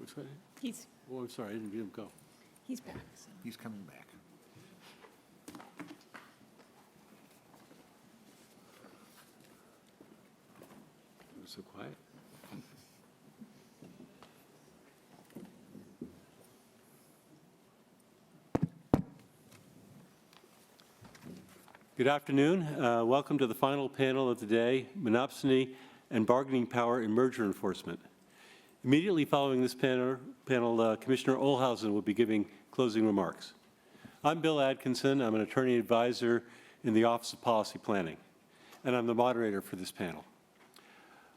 What's that? He's, Oh, I'm sorry, I didn't get him go. he's back. So. He's coming back. It was so quiet. Good afternoon. Welcome to the final panel of the day, Monopsony and Bargaining Power in Merger Enforcement. Immediately following this panel, Commissioner Ohlhausen will be giving closing remarks. I'm Bill Atkinson. I'm an attorney advisor in the Office of Policy Planning, and I'm the moderator for this panel.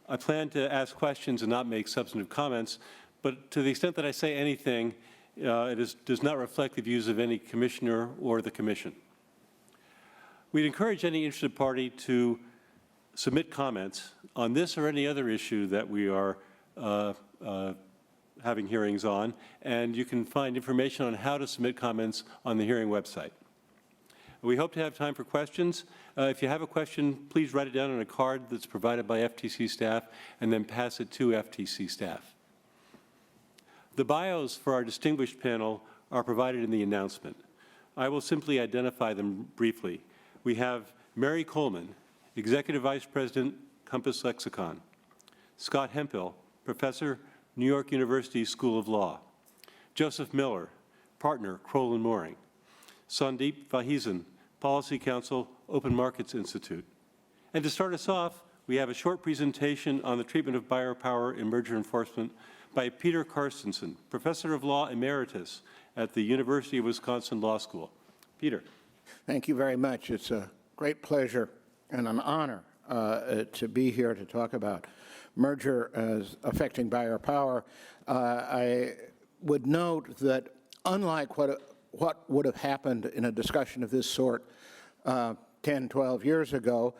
I plan to ask questions and not make substantive comments, but to the extent that I say anything, does not reflect the views of any commissioner or the commission. We'd encourage any interested party to submit comments on this or any other issue that we are having hearings on, and you can find information on how to submit comments on the hearing website. We hope to have time for questions. If you have a question, please write it down on a card that's provided by FTC staff and then pass it to FTC staff. The bios for our distinguished panel are provided in the announcement. I will simply identify them briefly. We have Mary Coleman, Executive Vice President, Compass Lexicon. Scott Hemphill, Professor, New York University School of Law. Joseph Miller, Partner, Crowell & Mooring. Sandeep Vaheesan, Policy Counsel, Open Markets Institute. And to start us off, we have a short presentation on the treatment of buyer power in merger enforcement by Peter Carstensen, Professor of Law Emeritus at the University of Wisconsin Law School. Peter. Thank you very much. It's a great pleasure and an honor to be here to talk about merger as affecting buyer power. I would note that unlike what would have happened in a discussion of this sort 10, 12 years ago,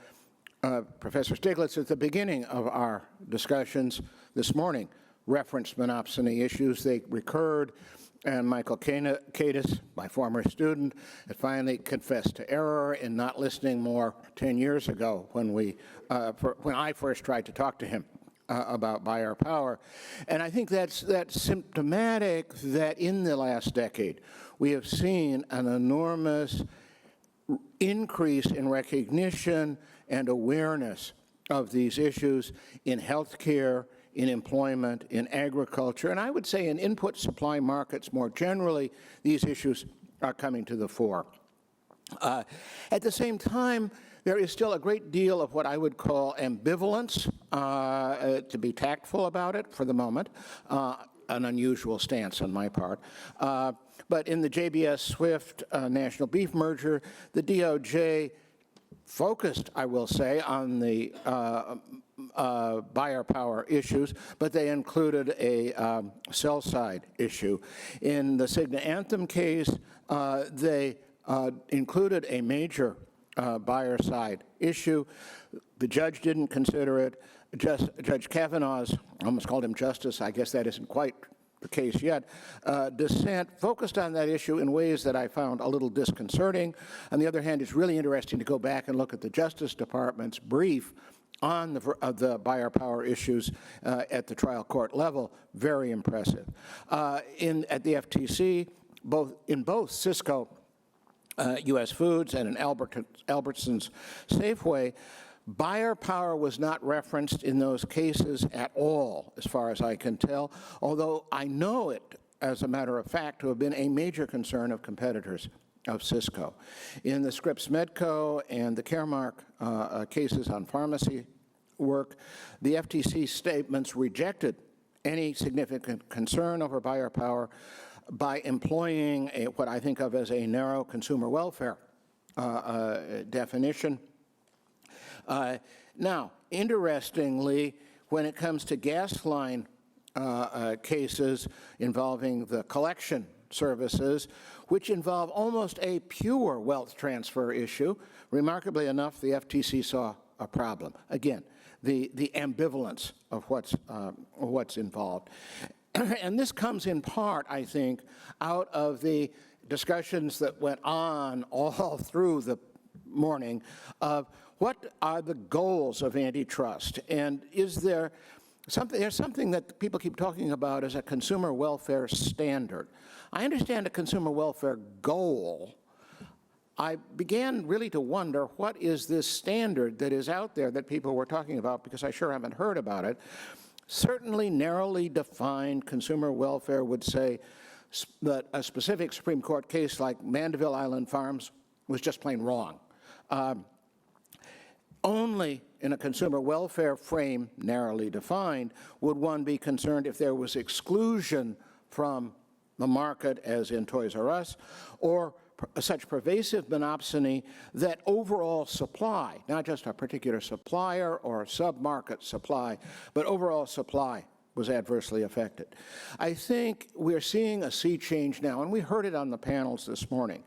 Professor Stiglitz at the beginning of our discussions this morning referenced monopsony issues. They recurred, and Michael Cadis, my former student, had finally confessed to error in not listening more 10 years ago when I first tried to talk to him about buyer power. And I think that's symptomatic that in the last decade we have seen an enormous increase in recognition and awareness of these issues in healthcare, in employment, in agriculture, and I would say in input supply markets more generally, these issues are coming to the fore. At the same time, there is still a great deal of what I would call ambivalence, to be tactful about it for the moment, an unusual stance on my part. But in the JBS-Swift National Beef merger, the DOJ focused, I will say, on the buyer power issues, but they included a sell-side issue. In the Cigna Anthem case, they included a major buyer-side issue. The judge didn't consider it. Judge Kavanaugh's, I almost called him justice, I guess that isn't quite the case yet, dissent focused on that issue in ways that I found a little disconcerting. On the other hand, it's really interesting to go back and look at the Justice Department's brief on the buyer power issues at the trial court level. Very impressive. At the FTC, in both Cisco U.S. Foods and in Albertsons Safeway, buyer power was not referenced in those cases at all, as far as I can tell, although I know it, as a matter of fact, to have been a major concern of competitors of Cisco. In the Scripps Medco and the Caremark cases on pharmacy work, the FTC statements rejected any significant concern over buyer power by employing what I think of as a narrow consumer welfare definition. Now, interestingly, when it comes to gas line cases involving the collection services, which involve almost a pure wealth transfer issue, remarkably enough, the FTC saw a problem. Again, the ambivalence of what's involved. And this comes in part, I think, out of the discussions that went on all through the morning of what are the goals of antitrust, and is there there's something that people keep talking about as a consumer welfare standard. I understand a consumer welfare goal. I began really to wonder, what is this standard that is out there that people were talking about, because I sure haven't heard about it. Certainly narrowly defined consumer welfare would say that a specific Supreme Court case like Mandeville Island Farms was just plain wrong. Only in a consumer welfare frame, narrowly defined, would one be concerned if there was exclusion from the market, as in Toys R Us, or such pervasive monopsony that overall supply, not just a particular supplier or sub-market supply, but overall supply was adversely affected. I think we're seeing a sea change now, and we heard it on the panels this morning.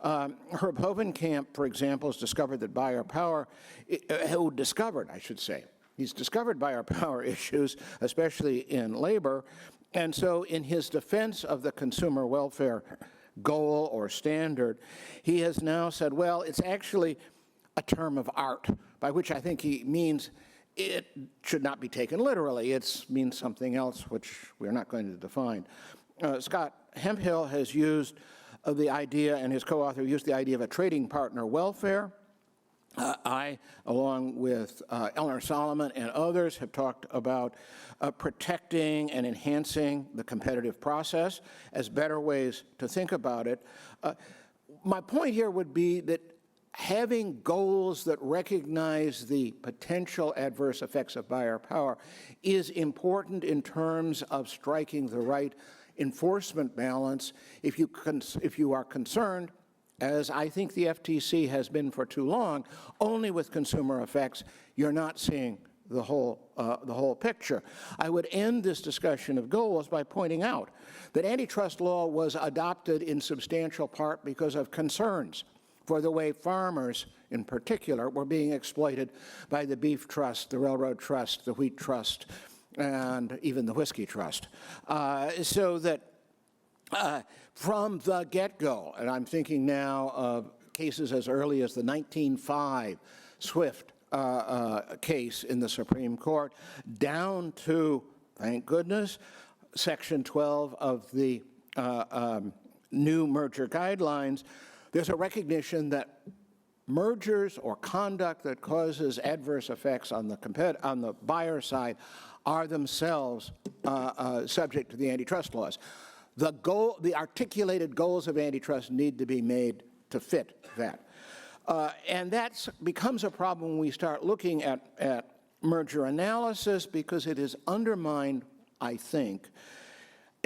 Herb Hovenkamp, for example, has discovered that buyer power, he's discovered buyer power issues, especially in labor, and so in his defense of the consumer welfare goal or standard, he has now said, well, it's actually a term of art, by which I think he means it should not be taken literally. It means something else, which we're not going to define. Scott Hemphill has used the idea, and his co-author used the idea of a trading partner welfare. I, along with Eleanor Solomon and others, have talked about protecting and enhancing the competitive process as better ways to think about it. My point here would be that having goals that recognize the potential adverse effects of buyer power is important in terms of striking the right enforcement balance. If you are concerned, as I think the FTC has been for too long, only with consumer effects, you're not seeing the whole picture. I would end this discussion of goals by pointing out that antitrust law was adopted in substantial part because of concerns for the way farmers, in particular, were being exploited by the beef trust, the railroad trust, the wheat trust, and even the whiskey trust. So that from the get-go, and I'm thinking now of cases as early as the 1905 Swift case in the Supreme Court, down to, thank goodness, Section 12 of the new merger guidelines, there's a recognition that mergers or conduct that causes adverse effects on the buyer side are themselves subject to the antitrust laws. The articulated goals of antitrust need to be made to fit that. And that becomes a problem when we start looking at merger analysis, because it has undermined, I think,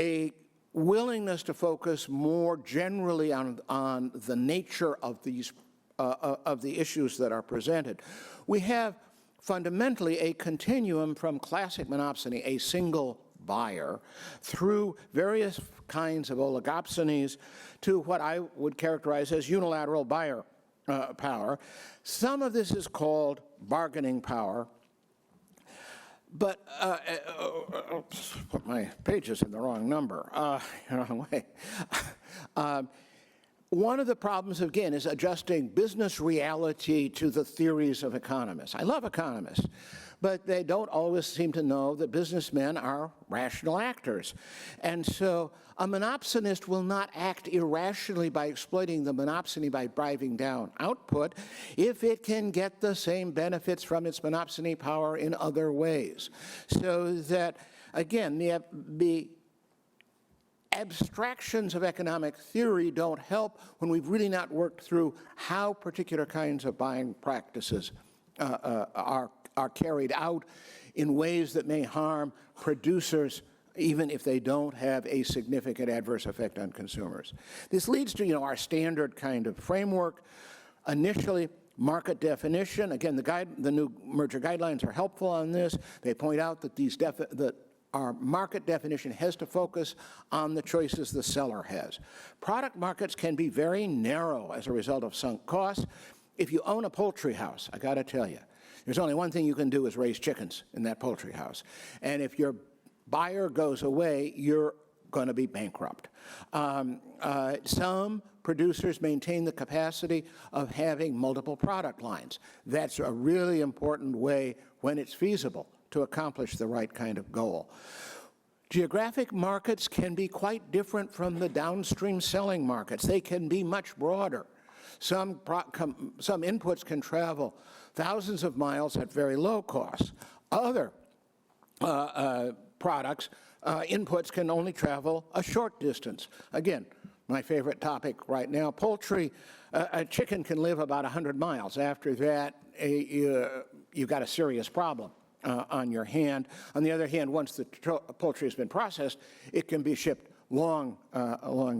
a willingness to focus more generally on the nature of these of the issues that are presented. We have fundamentally a continuum from classic monopsony, a single buyer, through various kinds of oligopsonies to what I would characterize as unilateral buyer power. Some of this is called bargaining power, but put my pages in the wrong number, wrong way. One of the problems, again, is adjusting business reality to the theories of economists. I love economists, but they don't always seem to know that businessmen are rational actors. And so a monopsonist will not act irrationally by exploiting the monopsony by driving down output if it can get the same benefits from its monopsony power in other ways. So that, again, the abstractions of economic theory don't help when we've really not worked through how particular kinds of buying practices are carried out in ways that may harm producers, even if they don't have a significant adverse effect on consumers. This leads to, our standard kind of framework. Initially, market definition. Again, the new merger guidelines are helpful on this. They point out that our market definition has to focus on the choices the seller has. Product markets can be very narrow as a result of sunk costs. If you own a poultry house, I got to tell you, there's only one thing you can do is raise chickens in that poultry house. And if your buyer goes away, you're going to be bankrupt. Some producers maintain the capacity of having multiple product lines. That's a really important way, when it's feasible, to accomplish the right kind of goal. Geographic markets can be quite different from the downstream selling markets. They can be much broader. Some inputs can travel thousands of miles at very low cost. Other products, inputs can only travel a short distance. Again, my favorite topic right now, poultry. A chicken can live about 100 miles. After that, you've got a serious problem on your hand. On the other hand, once the poultry has been processed, it can be shipped long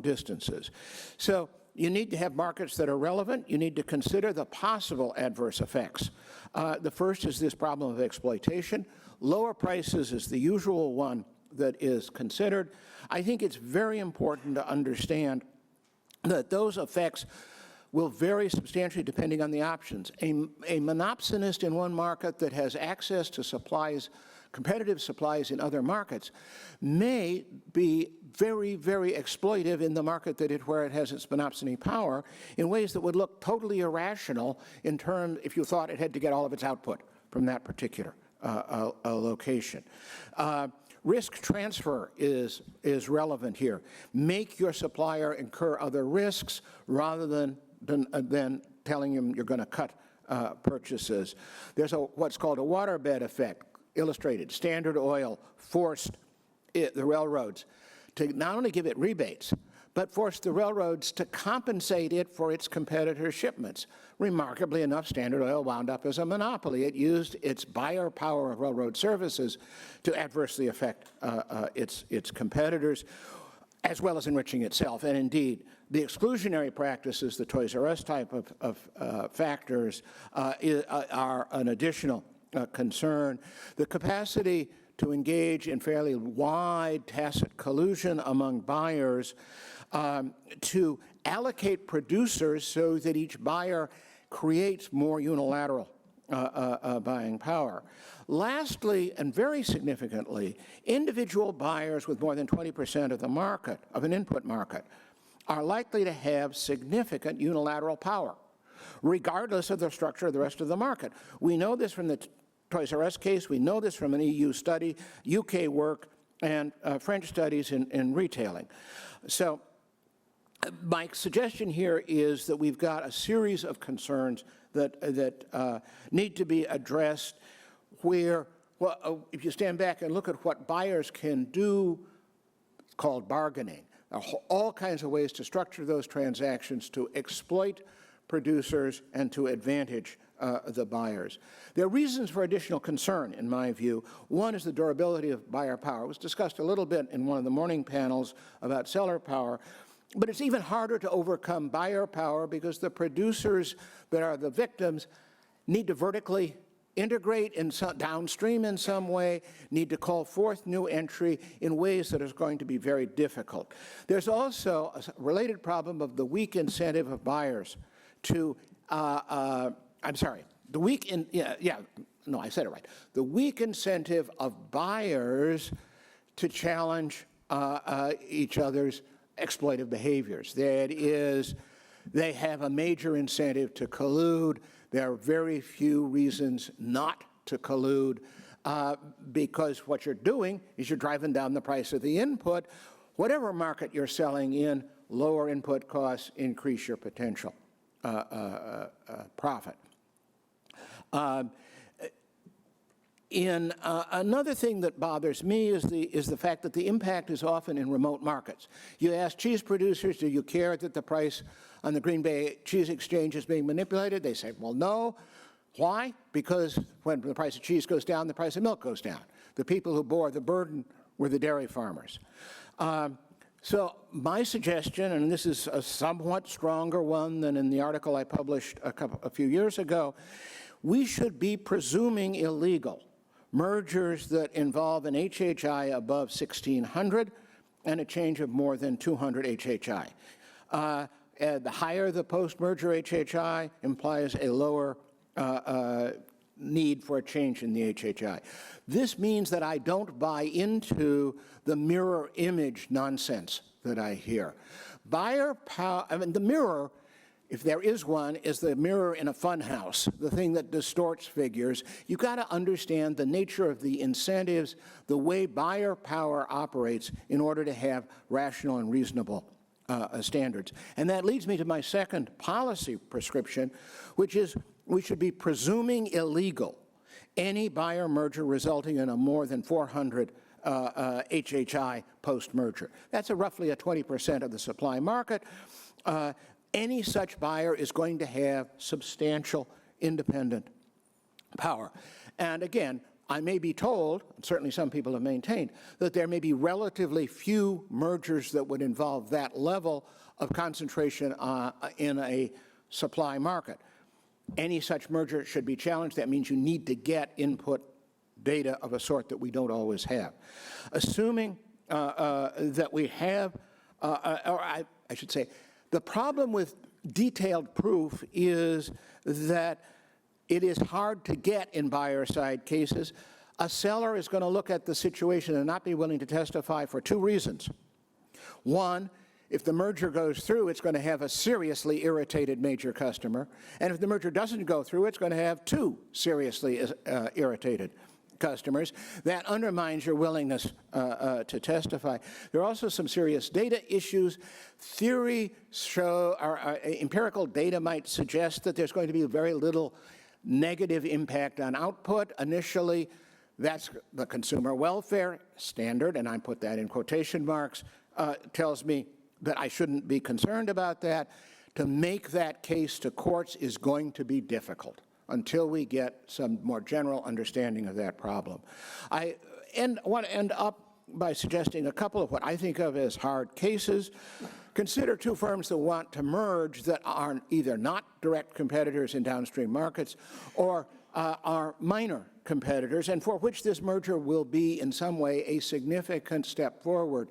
distances. So you need to have markets that are relevant. You need to consider the possible adverse effects. The first is this problem of exploitation. Lower prices is the usual one that is considered. I think it's very important to understand that those effects will vary substantially depending on the options. A monopsonist in one market that has access to supplies, competitive supplies in other markets, may be very, very exploitive in the market where it has its monopsony power in ways that would look totally irrational in terms if you thought it had to get all of its output from that particular location. Risk transfer is relevant here. Make your supplier incur other risks rather than telling him you're going to cut purchases. There's what's called a waterbed effect, illustrated. Standard Oil forced the railroads to not only give it rebates, but forced the railroads to compensate it for its competitors' shipments. Remarkably enough, Standard Oil wound up as a monopoly. It used its buyer power of railroad services to adversely affect its competitors, as well as enriching itself. And indeed, the exclusionary practices, the Toys R Us type of factors, are an additional concern. The capacity to engage in fairly wide tacit collusion among buyers, to allocate producers so that each buyer creates more unilateral buying power. Lastly, and very significantly, individual buyers with more than 20% of the market, of an input market, are likely to have significant unilateral power, regardless of the structure of the rest of the market. We know this from the Toys R Us case. We know this from an EU study, UK work, and French studies in retailing. So my suggestion here is that we've got a series of concerns that need to be addressed where, well, if you stand back and look at what buyers can do, it's called bargaining. There are all kinds of ways to structure those transactions to exploit producers and to advantage the buyers. There are reasons for additional concern, in my view. One is the durability of buyer power. It was discussed a little bit in one of the morning panels about seller power. But it's even harder to overcome buyer power because the producers that are the victims need to vertically integrate downstream in some way, need to call forth new entry in ways that is going to be very difficult. There's also a related problem of the weak incentive of buyers to, the weak incentive of buyers to challenge each other's exploitive behaviors. That is, they have a major incentive to collude. There are very few reasons not to collude because what you're doing is you're driving down the price of the input. Whatever market you're selling in, lower input costs increase your potential profit. Another thing that bothers me is the fact that the impact is often in remote markets. You ask cheese producers, do you care that the price on the Green Bay Cheese Exchange is being manipulated? They say, well, no. Why? Because when the price of cheese goes down, the price of milk goes down. The people who bore the burden were the dairy farmers. So my suggestion, and this is a somewhat stronger one than in the article I published a few years ago, we should be presuming illegal mergers that involve an HHI above 1,600 and a change of more than 200 HHI. The higher the post-merger HHI implies a lower need for a change in the HHI. This means that I don't buy into the mirror image nonsense that I hear. Buyer power, I mean, the mirror if there is one, is the mirror in a funhouse, the thing that distorts figures. You've got to understand the nature of the incentives, the way buyer power operates in order to have rational and reasonable standards. And that leads me to my second policy prescription, which is we should be presuming illegal any buyer merger resulting in a more than 400 HHI post-merger. That's roughly 20% of the supply market. Any such buyer is going to have substantial independent power. And again, I may be told, certainly some people have maintained, that there may be relatively few mergers that would involve that level of concentration in a supply market. Any such merger should be challenged. That means you need to get input data of a sort that we don't always have. Assuming that we have, or I should say, the problem with detailed proof is that it is hard to get in buyer-side cases. A seller is going to look at the situation and not be willing to testify for two reasons. One, if the merger goes through, it's going to have a seriously irritated major customer. And if the merger doesn't go through, it's going to have two seriously irritated customers. That undermines your willingness to testify. There are also some serious data issues. Theory show, or empirical data might suggest that there's going to be very little negative impact on output. Initially, that's the consumer welfare standard, and I put that in quotation marks, tells me that I shouldn't be concerned about that. To make that case to courts is going to be difficult until we get some more general understanding of that problem. I want to end up by suggesting a couple of what I think of as hard cases. Consider two firms that want to merge that are either not direct competitors in downstream markets or are minor competitors, and for which this merger will be in some way a significant step forward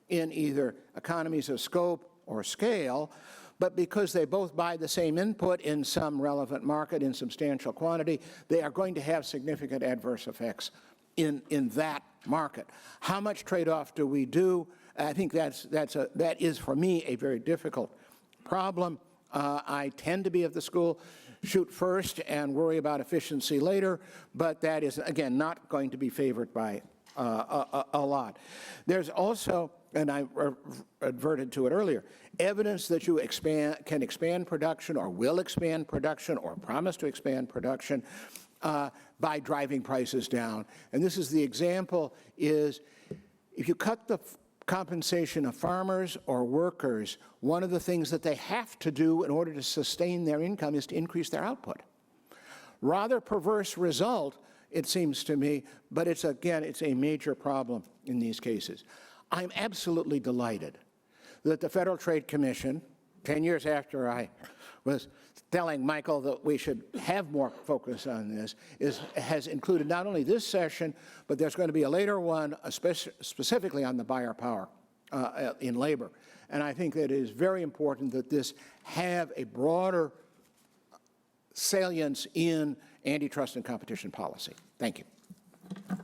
in either economies of scope or scale. But because they both buy the same input in some relevant market in substantial quantity, they are going to have significant adverse effects in that market. How much trade-off do we do? I think that is, for me, a very difficult problem. I tend to be of the school, shoot first and worry about efficiency later, but that is, again, not going to be favored by a lot. There's also, and I adverted to it earlier, evidence that you can expand production or will expand production or promise to expand production by driving prices down. And this is the example is if you cut the compensation of farmers or workers, one of the things that they have to do in order to sustain their income is to increase their output. Rather perverse result, it seems to me, but it's, again, it's a major problem in these cases. I'm absolutely delighted that the Federal Trade Commission, 10 years after I was telling Michael that we should have more focus on this, has included not only this session, but there's going to be a later one specifically on the buyer power in labor. And I think that it is very important that this have a broader salience in antitrust and competition policy. Thank you.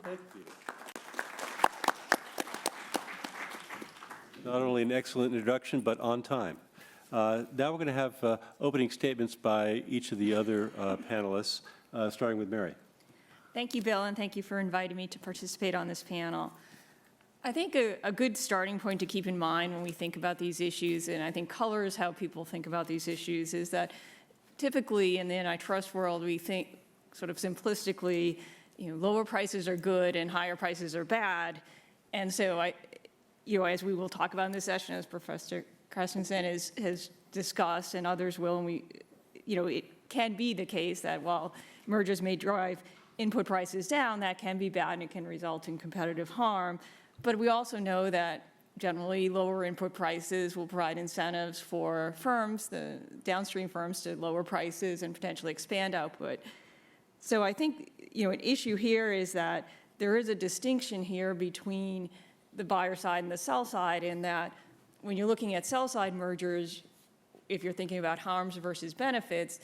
Thank you. Not only an excellent introduction, but on time. Now we're going to have opening statements by each of the other panelists, starting with Mary. Thank you, Bill, and thank you for inviting me to participate on this panel. I think a good starting point to keep in mind when we think about these issues, and I think colors how people think about these issues, is that typically in the antitrust world, we think sort of simplistically, lower prices are good and higher prices are bad. And so as we will talk about in this session, as Professor Christensen has discussed and others will, and it can be the case that while mergers may drive input prices down, that can be bad and it can result in competitive harm. But we also know that generally lower input prices will provide incentives for firms, the downstream firms, to lower prices and potentially expand output. So I think, an issue here is that there is a distinction here between the buyer side and the sell side, in that when you're looking at sell side mergers, if you're thinking about harms versus benefits,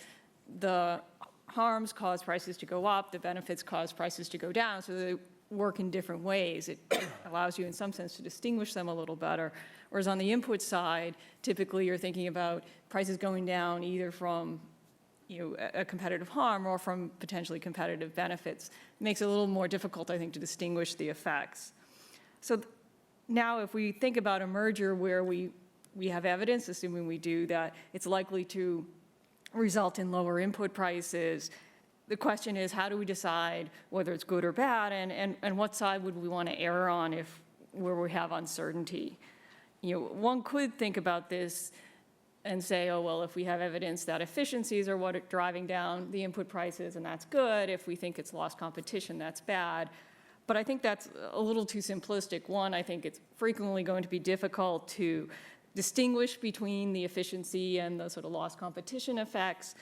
the harms cause prices to go up, the benefits cause prices to go down. So work in different ways. It allows you in some sense to distinguish them a little better. Whereas on the input side, typically you're thinking about prices going down either from a competitive harm or from potentially competitive benefits. It makes it a little more difficult, I think, to distinguish the effects. So now if we think about a merger where we have evidence, assuming we do, that it's likely to result in lower input prices, the question is, how do we decide whether it's good or bad, and what side would we want to err on where we have uncertainty? One could think about this and say, oh, well, if we have evidence that efficiencies are what are driving down the input prices, and that's good. If we think it's lost competition, that's bad. But I think that's a little too simplistic. One, I think it's frequently going to be difficult to distinguish between the efficiency and the sort of lost competition effects.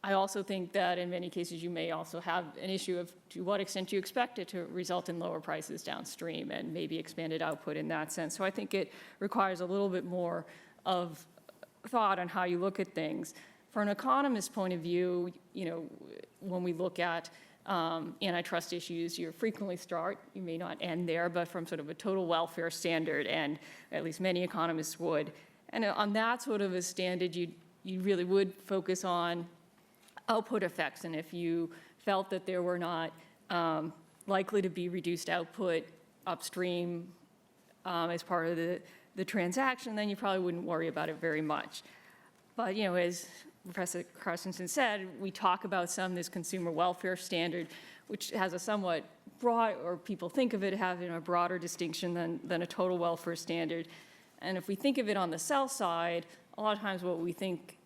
I also think that in many cases you may also have an issue of to what extent you expect it to result in lower prices downstream and maybe expanded output in that sense. So I think it requires a little bit more of thought on how you look at things. For an economist's point of view, when we look at antitrust issues, you frequently start, you may not end there, but from sort of a total welfare standard, and at least many economists would. And on that sort of a standard, you really would focus on output effects, and if you felt that there were not likely to be reduced output upstream as part of the transaction, then you probably wouldn't worry about it very much. But, as Professor Carstensen said, we talk about this consumer welfare standard, which has a somewhat broad, or people think of it having a broader distinction than a total welfare standard. And if we think of it on the sell side, a lot of times what we think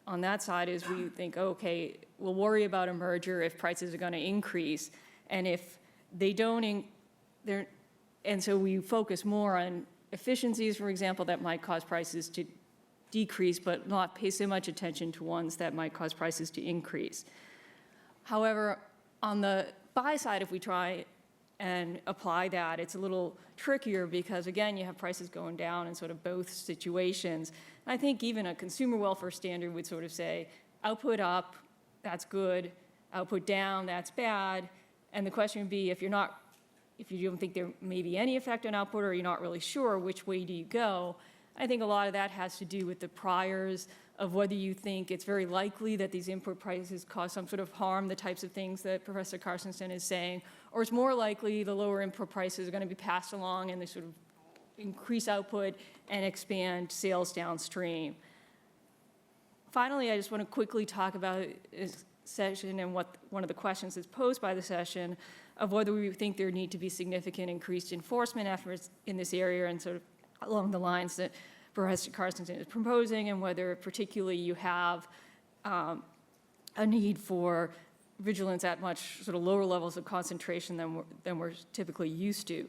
on that side is we think, okay, we'll worry about a merger if prices are going to increase, and if they don't, and so we focus more on efficiencies, for example, that might cause prices to decrease, but not pay so much attention to ones that might cause prices to increase. However, on the buy side, if we try and apply that, it's a little trickier because, again, you have prices going down in sort of both situations. I think even a consumer welfare standard would sort of say, output up, that's good, output down, that's bad. And the question would be, if you don't think there may be any effect on output, or you're not really sure, which way do you go? I think a lot of that has to do with the priors of whether you think it's very likely that these input prices cause some sort of harm, the types of things that Professor Carstensen is saying, or it's more likely the lower input prices are going to be passed along and they sort of increase output and expand sales downstream. Finally, I just want to quickly talk about this session and what one of the questions that's posed by the session of whether we think there need to be significant increased enforcement efforts in this area, and sort of along the lines that Professor Carstensen is proposing, and whether particularly you have a need for vigilance at much sort of lower levels of concentration than we're typically used to.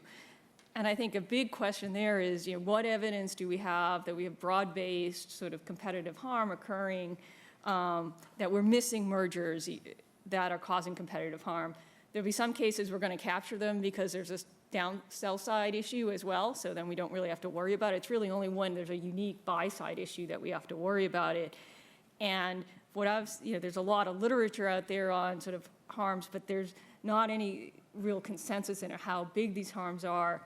And I think a big question there is, what evidence do we have that we have broad-based sort of competitive harm occurring, that we're missing mergers that are causing competitive harm? There'll be some cases we're going to capture them because there's this sell side issue as well, so then we don't really have to worry about it. It's really only when there's a unique buy side issue that we have to worry about it. And there's a lot of literature out there on sort of harms, but there's not any real consensus in how big these harms are.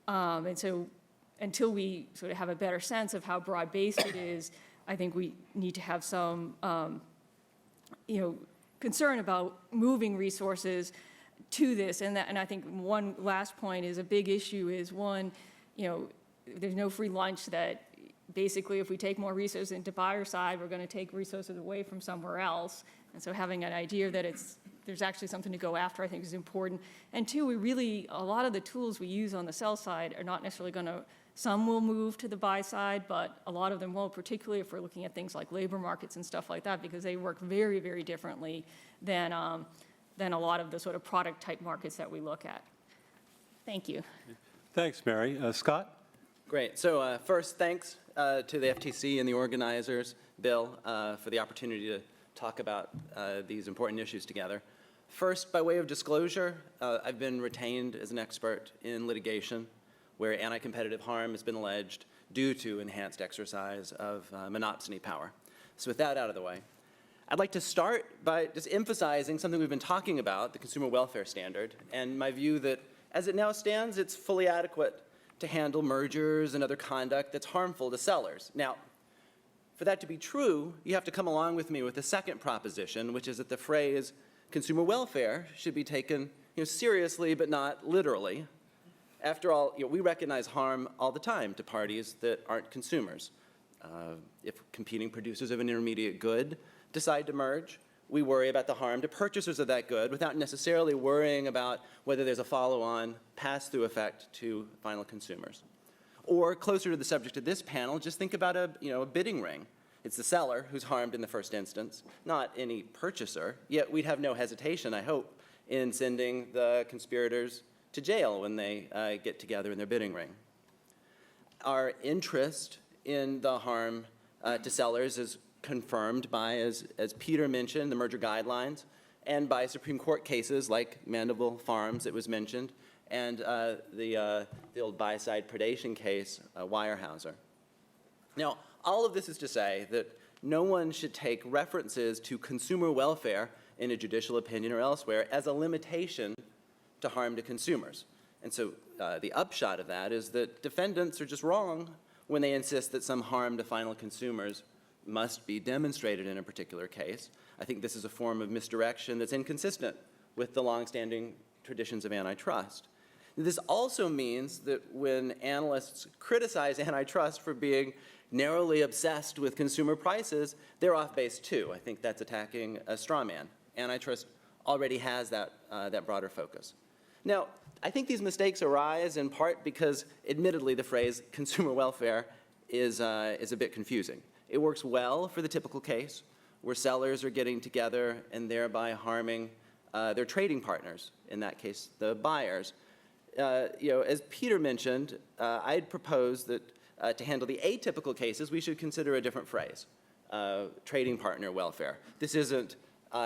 And so until we sort of have a better sense of how broad-based it is, I think we need to have some, concern about moving resources to this. And I think one last point is a big issue is one, there's no free lunch that basically if we take more resources into buyer side, we're going to take resources away from somewhere else. And so having an idea that there's actually something to go after, I think, is important. And two, a lot of the tools we use on the sell side are not necessarily going to, some will move to the buy side, but a lot of them won't, particularly if we're looking at things like labor markets and stuff like that, because they work very, very differently than a lot of the sort of product type markets that we look at. Thank you. Thanks, Mary. Scott? Great. So first, thanks to the FTC and the organizers, Bill, for the opportunity to talk about these important issues together. First, by way of disclosure, I've been retained as an expert in litigation where anti-competitive harm has been alleged due to enhanced exercise of monopsony power. So with that out of the way, I'd like to start by just emphasizing something we've been talking about, the consumer welfare standard, and my view that as it now stands, it's fully adequate to handle mergers and other conduct that's harmful to sellers. Now, for that to be true, you have to come along with me with the second proposition, which is that the phrase consumer welfare should be taken seriously but not literally. After all, we recognize harm all the time to parties that aren't consumers. If competing producers of an intermediate good decide to merge, we worry about the harm to purchasers of that good without necessarily worrying about whether there's a follow-on pass-through effect to final consumers. Or closer to the subject of this panel, just think about a bidding ring. It's the seller who's harmed in the first instance, not any purchaser, yet we'd have no hesitation, I hope, in sending the conspirators to jail when they get together in their bidding ring. Our interest in the harm to sellers is confirmed by, as Peter mentioned, the merger guidelines, and by Supreme Court cases like Mandeville Farms, it was mentioned, and the old buy-side predation case, Weyerhaeuser. Now, all of this is to say that no one should take references to consumer welfare in a judicial opinion or elsewhere as a limitation to harm to consumers. And so the upshot of that is that defendants are just wrong when they insist that some harm to final consumers must be demonstrated in a particular case. I think this is a form of misdirection that's inconsistent with the longstanding traditions of antitrust. This also means that when analysts criticize antitrust for being narrowly obsessed with consumer prices, they're off base too. I think that's attacking a straw man. Antitrust already has that broader focus. Now, I think these mistakes arise in part because, admittedly, the phrase consumer welfare is a bit confusing. It works well for the typical case where sellers are getting together and thereby harming their trading partners, in that case, the buyers. As Peter mentioned, I'd propose that to handle the atypical cases, we should consider a different phrase, trading partner welfare. This isn't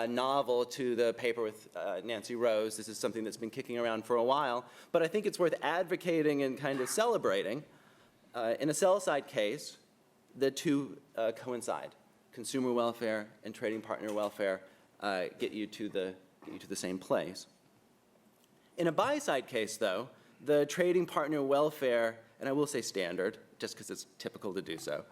novel to the paper with Nancy Rose. This is something that's been kicking around for a while, but I think it's worth advocating and kind of celebrating. In a sell-side case, the two coincide. Consumer welfare and trading partner welfare get you to the same place. In a buy-side case, though, the trading partner welfare, and I will say standard, just because it's typical to do so,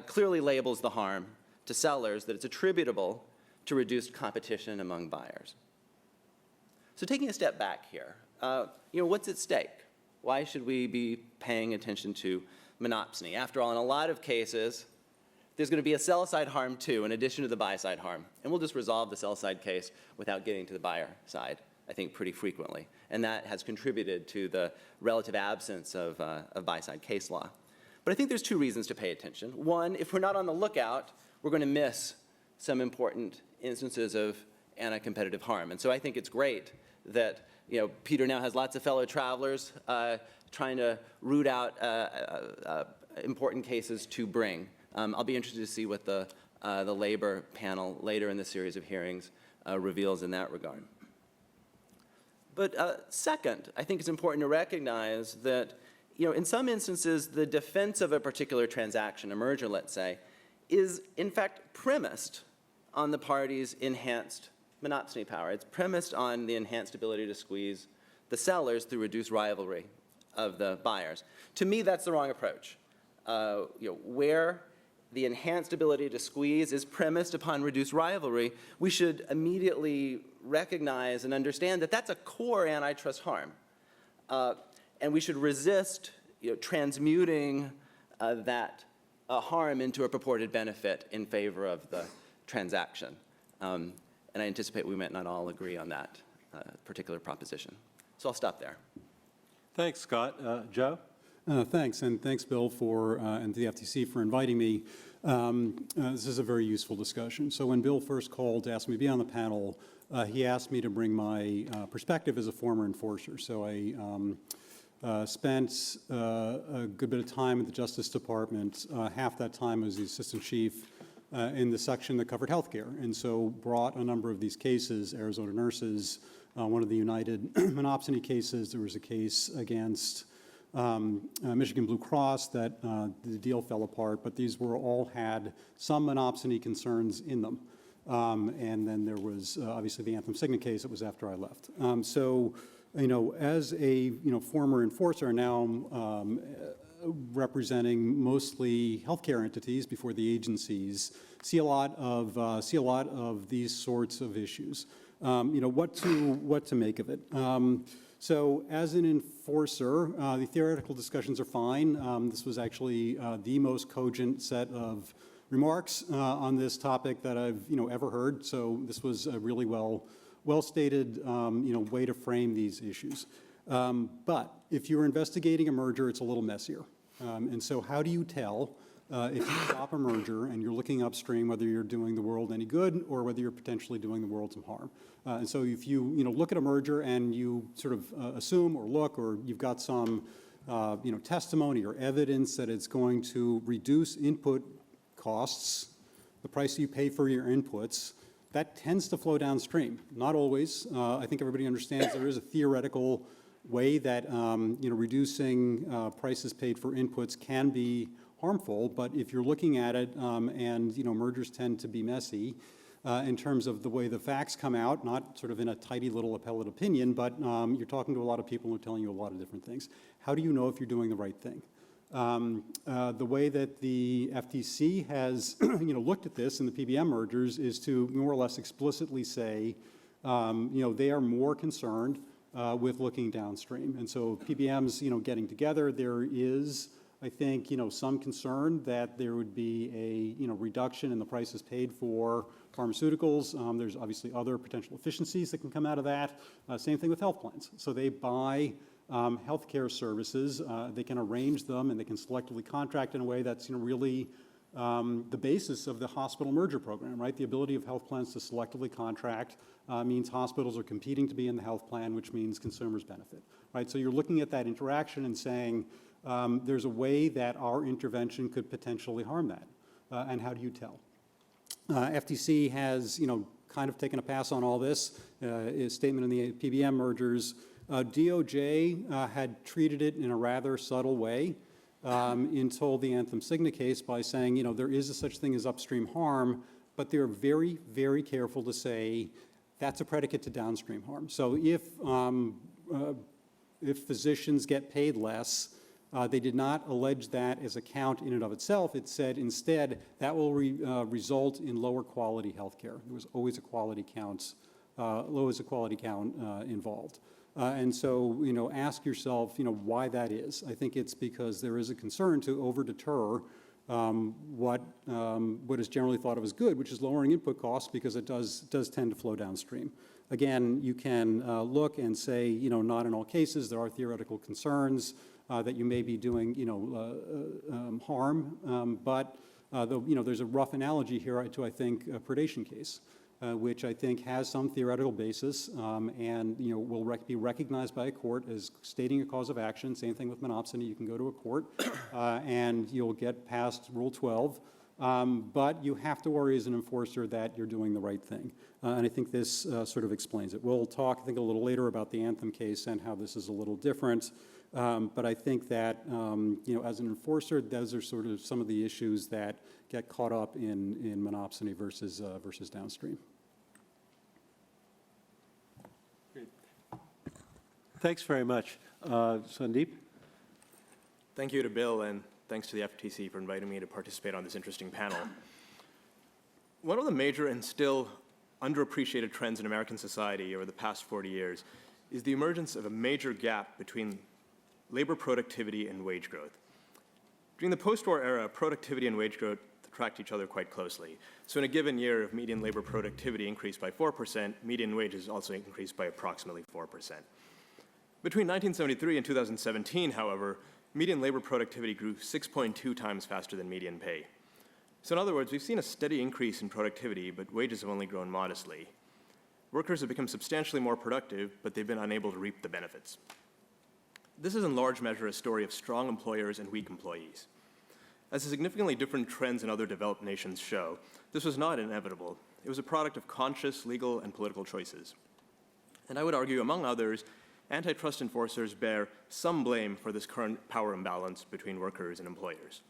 clearly labels the harm to sellers that it's attributable to reduced competition among buyers. So taking a step back here, what's at stake? Why should we be paying attention to monopsony? After all, in a lot of cases, there's going to be a sell-side harm too, in addition to the buy-side harm. And we'll just resolve the sell-side case without getting to the buyer side, I think, pretty frequently. And that has contributed to the relative absence of buy-side case law. But I think there's two reasons to pay attention. One, if we're not on the lookout, we're going to miss some important instances of anti-competitive harm. And so I think it's great that Peter now has lots of fellow travelers trying to root out important cases to bring. I'll be interested to see what the labor panel later in the series of hearings reveals in that regard. But second, I think it's important to recognize that in some instances, the defense of a particular transaction, a merger, let's say, is in fact premised on the party's enhanced monopsony power. It's premised on the enhanced ability to squeeze the sellers through reduced rivalry of the buyers. To me, that's the wrong approach. Where the enhanced ability to squeeze is premised upon reduced rivalry, we should immediately recognize and understand that that's a core antitrust harm. And we should resist transmuting that harm into a purported benefit in favor of the transaction. And I anticipate we might not all agree on that particular proposition. So I'll stop there. Thanks, Scott. Joe? Thanks, and thanks, Bill, and to the FTC for inviting me. This is a very useful discussion. So when Bill first called to ask me to be on the panel, he asked me to bring my perspective as a former enforcer. So I spent a good bit of time at the Justice Department. Half that time as the assistant chief in the section that covered healthcare, and so brought a number of these cases, Arizona nurses, one of the United monopsony cases. There was a case against Michigan Blue Cross that the deal fell apart, but these were all had some monopsony concerns in them. And then there was obviously the Anthem-Cigna case. It was after I left. So, you know, as a former enforcer now representing mostly healthcare entities before the agencies, see a lot of these sorts of issues. You know, what to make of it. So as an enforcer, the theoretical discussions are fine. This was actually the most cogent set of remarks on this topic that I've ever heard. So this was a really well stated way to frame these issues. But if you're investigating a merger, it's a little messier. And so how do you tell if you stop a merger and you're looking upstream whether you're doing the world any good or whether you're potentially doing the world some harm? And so if you look at a merger and you sort of assume or look, or you've got some testimony or evidence that it's going to reduce input costs, the price you pay for your inputs, that tends to flow downstream. Not always. I think everybody understands there is a theoretical way that reducing prices paid for inputs can be harmful, but if you're looking at it, and mergers tend to be messy in terms of the way the facts come out, not sort of in a tidy little appellate opinion, but you're talking to a lot of people who are telling you a lot of different things. How do you know if you're doing the right thing? The way that the FTC has looked at this in the PBM mergers is to more or less explicitly say they are more concerned with looking downstream. And so PBMs getting together, there is, I think, some concern that there would be a reduction in the prices paid for pharmaceuticals. There's obviously other potential efficiencies that can come out of that. Same thing with health plans. So they buy healthcare services. They can arrange them and they can selectively contract in a way that's really the basis of the hospital merger program, right? The ability of health plans to selectively contract means hospitals are competing to be in the health plan, which means consumers benefit, right? So you're looking at that interaction and saying there's a way that our intervention could potentially harm that. And how do you tell? FTC has, kind of taken a pass on all this. A statement in the PBM mergers. DOJ had treated it in a rather subtle way until the Anthem-Cigna case by saying, there is a such thing as upstream harm, but they're very, very careful to say that's a predicate to downstream harm. So if physicians get paid less, they did not allege that as a count in and of itself. It said instead that will result in lower quality health care. There was always a quality count, involved. And so, ask yourself, why that is. I think it's because there is a concern to over-deter what is generally thought of as good, which is lowering input costs, because it does tend to flow downstream. Again, you can look and say, not in all cases. There are theoretical concerns that you may be doing, harm, but there's a rough analogy here to, I think, a predation case. Which I think has some theoretical basis and will be recognized by a court as stating a cause of action. Same thing with monopsony. You can go to a court and you'll get past Rule 12, but you have to worry as an enforcer that you're doing the right thing. And I think this sort of explains it. We'll talk, I think, a little later about the Anthem case and how this is a little different. But I think that, as an enforcer, those are sort of some of the issues that get caught up in monopsony versus downstream. Thanks very much. Sandeep? Thank you to Bill, and thanks to the FTC for inviting me to participate on this interesting panel. One of the major and still underappreciated trends in American society over the past 40 years is the emergence of a major gap between labor productivity and wage growth. During the post-war era, productivity and wage growth tracked each other quite closely. So in a given year, if median labor productivity increased by 4%, median wages also increased by approximately 4%. Between 1973 and 2017, however, median labor productivity grew 6.2 times faster than median pay. So in other words, we've seen a steady increase in productivity, but wages have only grown modestly. Workers have become substantially more productive, but they've been unable to reap the benefits. This is in large measure a story of strong employers and weak employees. As the significantly different trends in other developed nations show, this was not inevitable. It was a product of conscious legal and political choices. And I would argue, among others, antitrust enforcers bear some blame for this current power imbalance between workers and employers.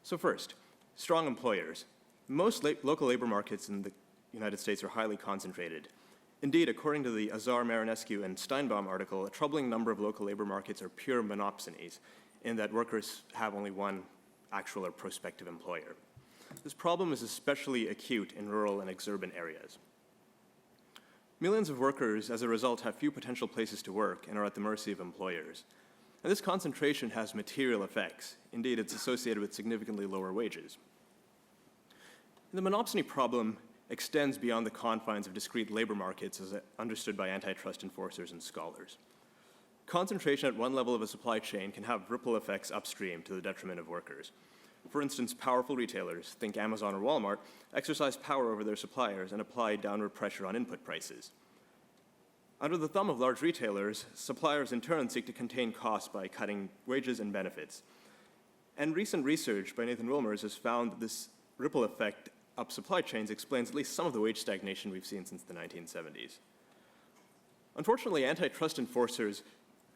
So first, strong employers. Most local labor markets in the United States are highly concentrated. Indeed, according to the Azar, Marinescu, and Steinbaum article, a troubling number of local labor markets are pure monopsonies, in that workers have only one actual or prospective employer. This problem is especially acute in rural and exurban areas. Millions of workers, as a result, have few potential places to work and are at the mercy of employers. And this concentration has material effects. Indeed, it's associated with significantly lower wages. The monopsony problem extends beyond the confines of discrete labor markets as understood by antitrust enforcers and scholars. Concentration at one level of a supply chain can have ripple effects upstream to the detriment of workers. For instance, powerful retailers, think Amazon or Walmart, exercise power over their suppliers and apply downward pressure on input prices. Under the thumb of large retailers, suppliers in turn seek to contain costs by cutting wages and benefits. And recent research by Nathan Wilmers has found that this ripple effect up supply chains explains at least some of the wage stagnation we've seen since the 1970s. Unfortunately, antitrust enforcers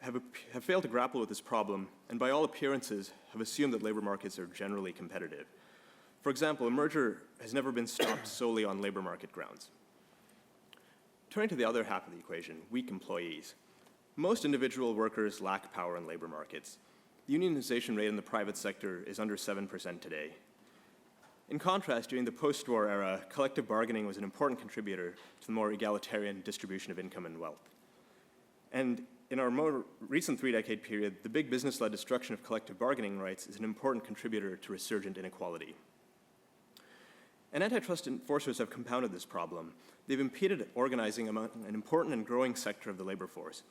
have failed to grapple with this problem, and by all appearances have assumed that labor markets are generally competitive. For example, a merger has never been stopped solely on labor market grounds. Turning to the other half of the equation, weak employees. Most individual workers lack power in labor markets. The unionization rate in the private sector is under 7% today. In contrast, during the post-war era, collective bargaining was an important contributor to the more egalitarian distribution of income and wealth. And in our more recent three-decade period, the big business-led destruction of collective bargaining rights is an important contributor to resurgent inequality. And antitrust enforcers have compounded this problem. They've impeded organizing among an important and growing sector of the labor force,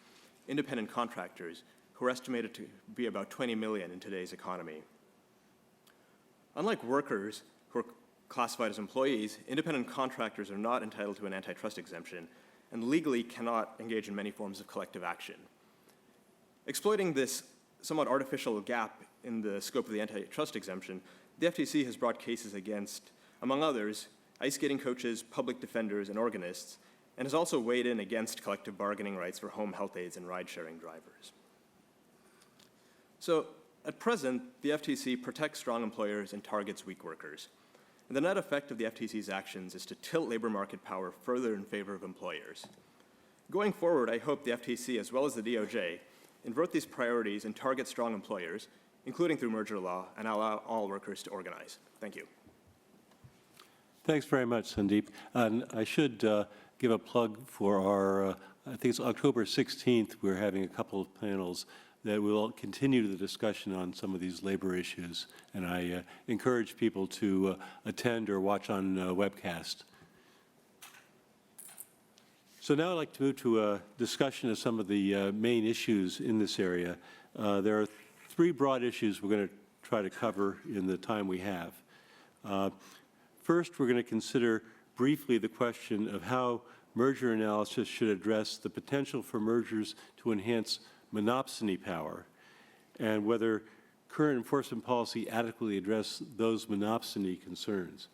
independent contractors, who are estimated to be about 20 million in today's economy. Unlike workers, who are classified as employees, independent contractors are not entitled to an antitrust exemption and legally cannot engage in many forms of collective action. Exploiting this somewhat artificial gap in the scope of the antitrust exemption, the FTC has brought cases against, among others, ice skating coaches, public defenders, and organists, and has also weighed in against collective bargaining rights for home health aides and ride-sharing drivers. So, at present, the FTC protects strong employers and targets weak workers. And the net effect of the FTC's actions is to tilt labor market power further in favor of employers. Going forward, I hope the FTC, as well as the DOJ, invert these priorities and target strong employers, including through merger law, and allow all workers to organize. Thank you. Thanks very much, Sandeep. And I should give a plug for our, I think it's October 16th, we're having a couple of panels that will continue the discussion on some of these labor issues. And I encourage people to attend or watch on webcast. So now I'd like to move to a discussion of some of the main issues in this area. There are three broad issues we're going to try to cover in the time we have. First, we're going to consider briefly the question of how merger analysis should address the potential for mergers to enhance monopsony power, and whether current enforcement policy adequately address those monopsony concerns.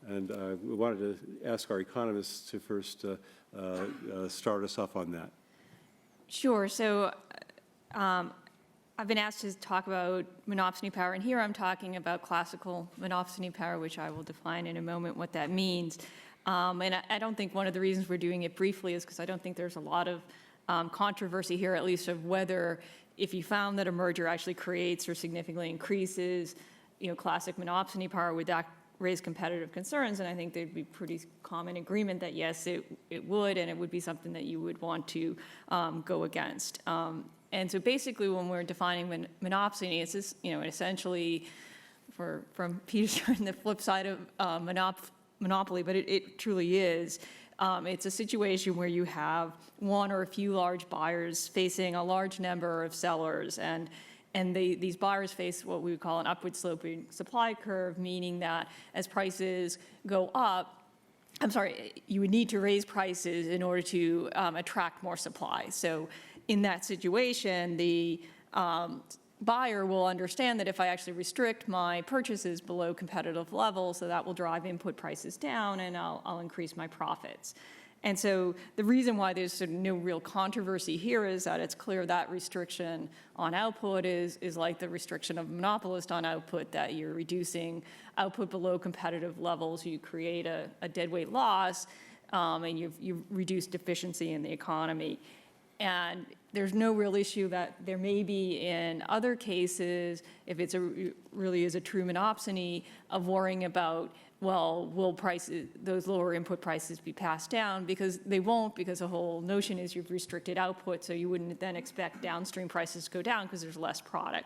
And we wanted to ask our economists to first start us off on that. Sure. So I've been asked to talk about monopsony power, and here I'm talking about classical monopsony power, which I will define in a moment what that means. And I don't think one of the reasons we're doing it briefly is because I don't think there's a lot of controversy here, at least of whether, if you found that a merger actually creates or significantly increases, classic monopsony power, would that raise competitive concerns? And I think there'd be pretty common agreement that yes, it would, and it would be something that you would want to go against. And so basically, when we're defining monopsony, it's just, essentially, from Peter, the flip side of monopoly, but it truly is. It's a situation where you have one or a few large buyers facing a large number of sellers, and these buyers face what we would call an upward sloping supply curve, meaning that as prices go up, you would need to raise prices in order to attract more supply. So in that situation, the buyer will understand that if I actually restrict my purchases below competitive levels, so that will drive input prices down and I'll increase my profits. And so the reason why there's sort of no real controversy here is that it's clear that restriction on output is like the restriction of monopolist on output, that you're reducing output below competitive levels, you create a deadweight loss, and you've reduced efficiency in the economy. And there's no real issue that there may be in other cases, if it's really is a true monopsony, of worrying about, well, will prices, those lower input prices be passed down? Because they won't, because the whole notion is you've restricted output, so you wouldn't then expect downstream prices to go down because there's less product.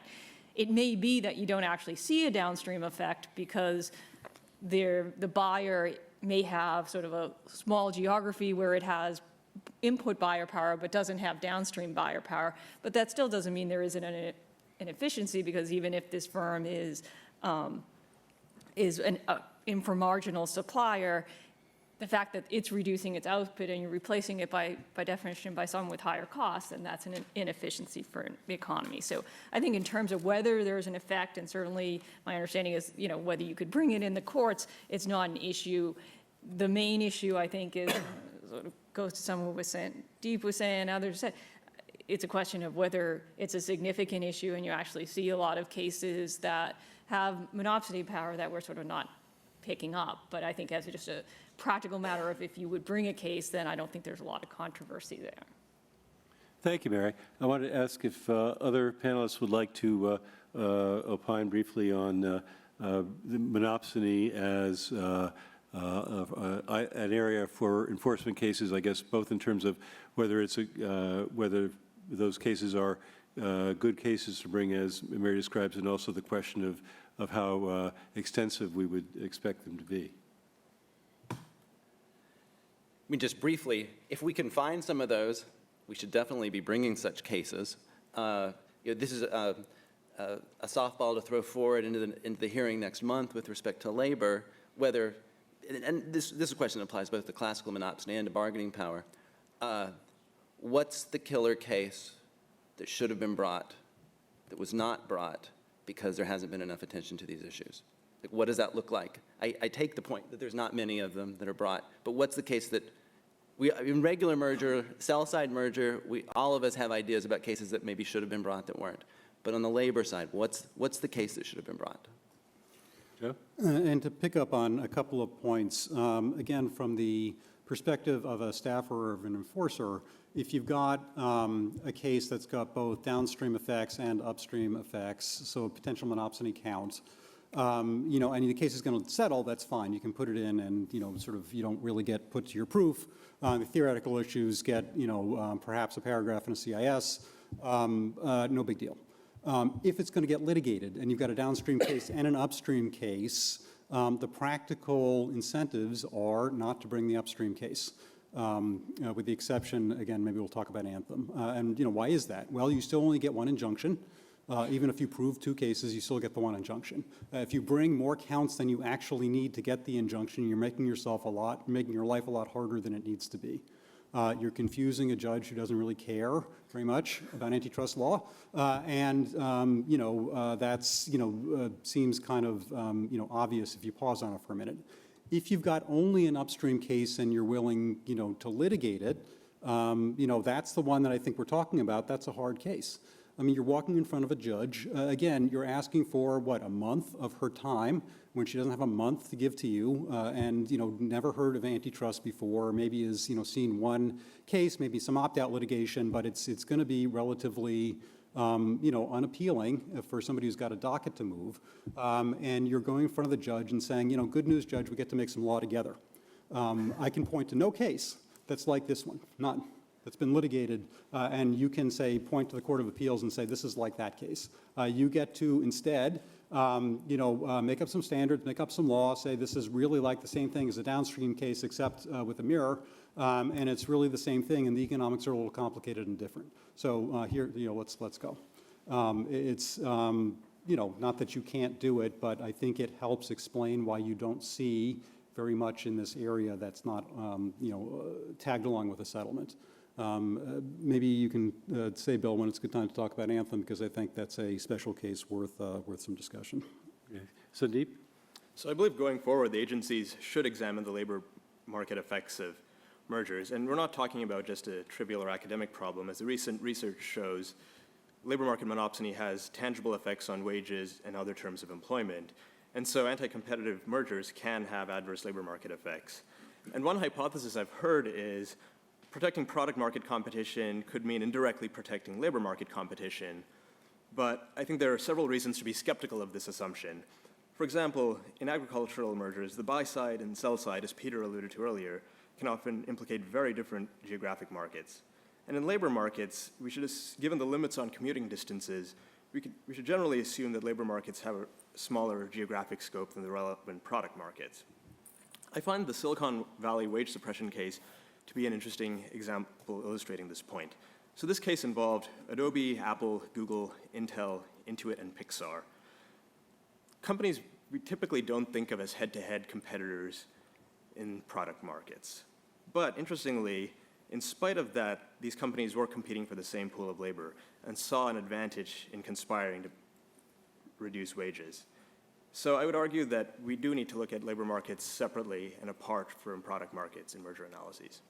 It may be that you don't actually see a downstream effect because the buyer may have sort of a small geography where it has input buyer power but doesn't have downstream buyer power. But that still doesn't mean there isn't an inefficiency, because even if this firm is an inframarginal supplier, the fact that it's reducing its output and you're replacing it by definition by someone with higher costs, then that's an inefficiency for the economy. So I think in terms of whether there's an effect, and certainly my understanding is, whether you could bring it in the courts, it's not an issue. The main issue, I think, is sort of goes to someone was saying, Deep was saying, others said, it's a question of whether it's a significant issue, and you actually see a lot of cases that have monopsony power that we're sort of not picking up. But I think as just a practical matter of if you would bring a case, then I don't think there's a lot of controversy there. Thank you, Mary. I wanted to ask if other panelists would like to opine briefly on the monopsony as an area for enforcement cases, I guess, both in terms of whether it's whether those cases are good cases to bring, as Mary describes, and also the question of how extensive we would expect them to be. I mean, just briefly, if we can find some of those, we should definitely be bringing such cases. This is a softball to throw forward into the hearing next month with respect to labor, whether, and this is a question that applies both to classical monopsony and to bargaining power. What's the killer case that should have been brought that was not brought because there hasn't been enough attention to these issues? Like, what does that look like? I take the point that there's not many of them that are brought, but what's the case that in regular merger, sell-side merger, all of us have ideas about cases that maybe should have been brought that weren't. But on the labor side, what's the case that should have been brought? Joe? And to pick up on a couple of points, again, from the perspective of a staffer or of an enforcer, if you've got a case that's got both downstream effects and upstream effects, so a potential monopsony count, and the case is going to settle, that's fine. You can put it in and, sort of, you don't really get put to your proof. The theoretical issues get, perhaps a paragraph in a CIS, no big deal. If it's going to get litigated and you've got a downstream case and an upstream case, the practical incentives are not to bring the upstream case. With the exception, again, maybe we'll talk about Anthem. And why is that? Well, you still only get one injunction. Even if you prove two cases, you still get the one injunction. If you bring more counts than you actually need to get the injunction, you're making your life a lot harder than it needs to be. You're confusing a judge who doesn't really care very much about antitrust law, that's seems kind of obvious if you pause on it for a minute. If you've got only an upstream case and you're willing to litigate it, that's the one that I think we're talking about. That's a hard case. I mean, you're walking in front of a judge. Again, you're asking for, what, a month of her time when she doesn't have a month to give to you and, never heard of antitrust before, maybe has, seen one case, maybe some opt-out litigation, but it's going to be relatively, unappealing for somebody who's got a docket to move. And you're going in front of the judge and saying, good news, judge, we get to make some law together. I can point to no case that's like this one, none. That's been litigated, and you can point to the Court of Appeals and say, this is like that case. You get to instead, make up some standards, make up some law, say this is really like the same thing as a downstream case except with a mirror, and it's really the same thing, and the economics are a little complicated and different. So here, let's go. It's, not that you can't do it, but I think it helps explain why you don't see very much in this area that's not, tagged along with a settlement. Maybe you can say, Bill, when it's a good time to talk about Anthem, because I think that's a special case worth some discussion. Okay. Sandeep? So I believe going forward, the agencies should examine the labor market effects of mergers. And we're not talking about just a trivial or academic problem. As the recent research shows, labor market monopsony has tangible effects on wages and other terms of employment. And so anti-competitive mergers can have adverse labor market effects. And one hypothesis I've heard is protecting product market competition could mean indirectly protecting labor market competition. But I think there are several reasons to be skeptical of this assumption. For example, in agricultural mergers, the buy side and sell side, as Peter alluded to earlier, can often implicate very different geographic markets. And in labor markets, given the limits on commuting distances, we should generally assume that labor markets have a smaller geographic scope than the relevant product markets. I find the Silicon Valley wage suppression case to be an interesting example illustrating this point. So this case involved Adobe, Apple, Google, Intel, Intuit, and Pixar. Companies we typically don't think of as head-to-head competitors in product markets. But interestingly, in spite of that, these companies were competing for the same pool of labor and saw an advantage in conspiring to reduce wages. So I would argue that we do need to look at labor markets separately and apart from product markets in merger analyses.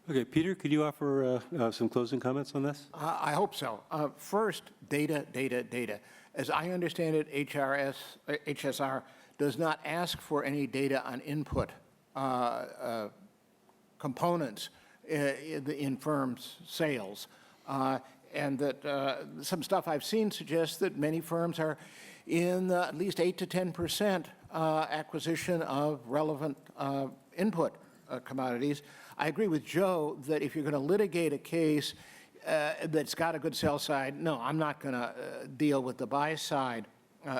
Okay, Peter, could you offer some closing comments on this? I hope so. First, data, data, data. As I understand it, HSR does not ask for any data on input components in firms' sales. And that some stuff I've seen suggests that many firms are in at least 8 to 10% acquisition of relevant input commodities. I agree with Joe that if you're going to litigate a case that's got a good sell side, no, I'm not going to deal with the buy side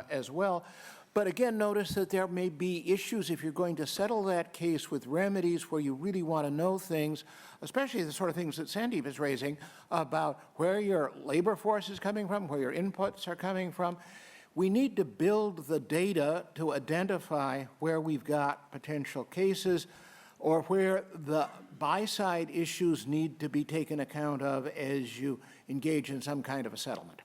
as well. But again, notice that there may be issues if you're going to settle that case with remedies where you really want to know things, especially the sort of things that Sandeep is raising about where your labor force is coming from, where your inputs are coming from. We need to build the data to identify where we've got potential cases or where the buy-side issues need to be taken account of as you engage in some kind of a settlement.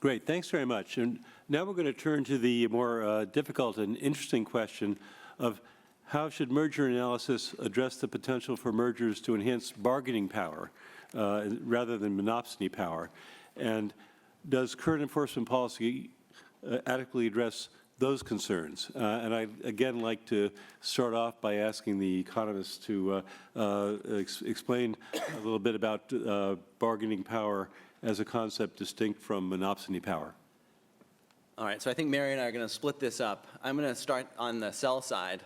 Great, thanks very much. And now we're going to turn to the more difficult and interesting question of how should merger analysis address the potential for mergers to enhance bargaining power rather than monopsony power? And does current enforcement policy adequately address those concerns? And I'd again like to start off by asking the economists to explain a little bit about bargaining power as a concept distinct from monopsony power. All right, so I think Mary and I are going to split this up. I'm going to start on the sell side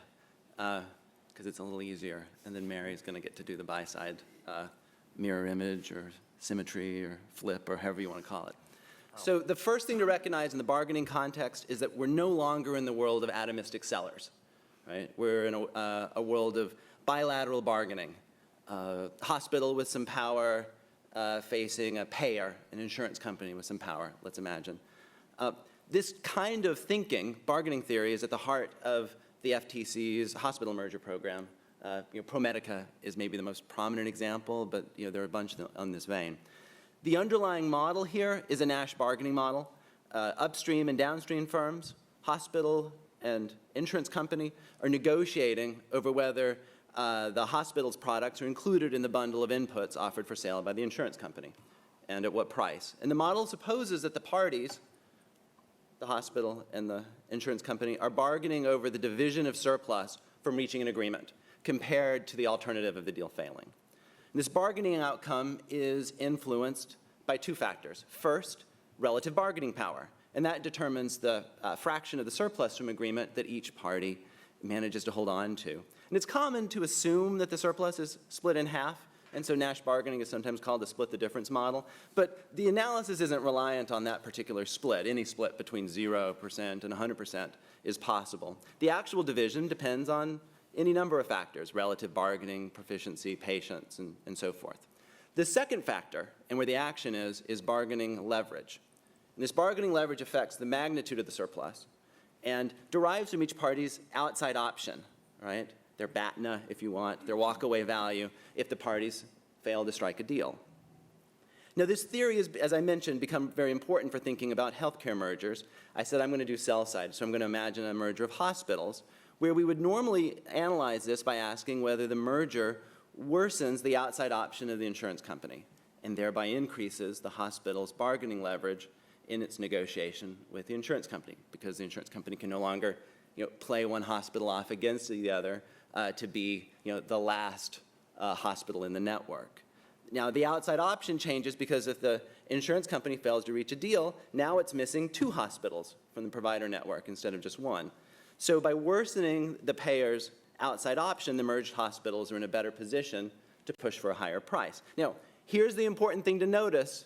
because it's a little easier, and then Mary's going to get to do the buy side, mirror image or symmetry or flip or however you want to call it. So the first thing to recognize in the bargaining context is that we're no longer in the world of atomistic sellers, right? We're in a world of bilateral bargaining. Hospital with some power facing a payer, an insurance company with some power, let's imagine. This kind of thinking, bargaining theory, is at the heart of the FTC's hospital merger program. ProMedica is maybe the most prominent example, but there are a bunch on this vein. The underlying model here is a Nash bargaining model. Upstream and downstream firms, hospital and insurance company, are negotiating over whether the hospital's products are included in the bundle of inputs offered for sale by the insurance company, and at what price. And the model supposes that the parties, the hospital and the insurance company, are bargaining over the division of surplus from reaching an agreement, compared to the alternative of the deal failing. This bargaining outcome is influenced by two factors. First, relative bargaining power, and that determines the fraction of the surplus from agreement that each party manages to hold on to. And it's common to assume that the surplus is split in half, and so Nash bargaining is sometimes called the split the difference model. But the analysis isn't reliant on that particular split. Any split between 0% and 100% is possible. The actual division depends on any number of factors: relative bargaining, proficiency, patience, and so forth. The second factor, and where the action is bargaining leverage. And this bargaining leverage affects the magnitude of the surplus and derives from each party's outside option, right? Their BATNA, if you want, their walkaway value, if the parties fail to strike a deal. Now, this theory has, as I mentioned, become very important for thinking about healthcare mergers. I said I'm going to do sell side, so I'm going to imagine a merger of hospitals where we would normally analyze this by asking whether the merger worsens the outside option of the insurance company and thereby increases the hospital's bargaining leverage in its negotiation with the insurance company, because the insurance company can no longer play one hospital off against the other to be the last hospital in the network. Now, the outside option changes because if the insurance company fails to reach a deal, now it's missing 2 hospitals from the provider network instead of just 1. So by worsening the payer's outside option, the merged hospitals are in a better position to push for a higher price. Now, here's the important thing to notice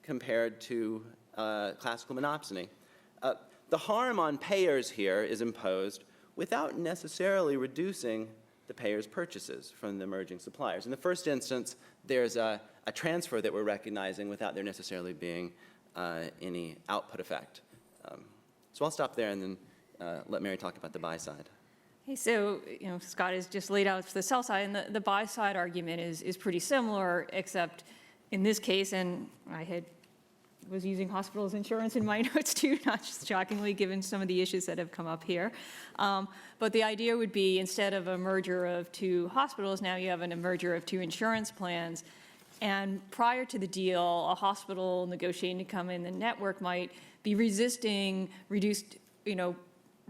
compared to classical monopsony. The harm on payers here is imposed without necessarily reducing the payer's purchases from the merging suppliers. In the first instance, there's a transfer that we're recognizing without there necessarily being any output effect. So I'll stop there and then let Mary talk about the buy side. Hey, so, Scott has just laid out the sell side, and the buy side argument is pretty similar, except in this case, and I was using hospitals insurance in my notes too, not just shockingly, given some of the issues that have come up here. But the idea would be, instead of a merger of 2 hospitals, now you have a merger of 2 insurance plans. And prior to the deal, a hospital negotiating to come in the network might be resisting reduced,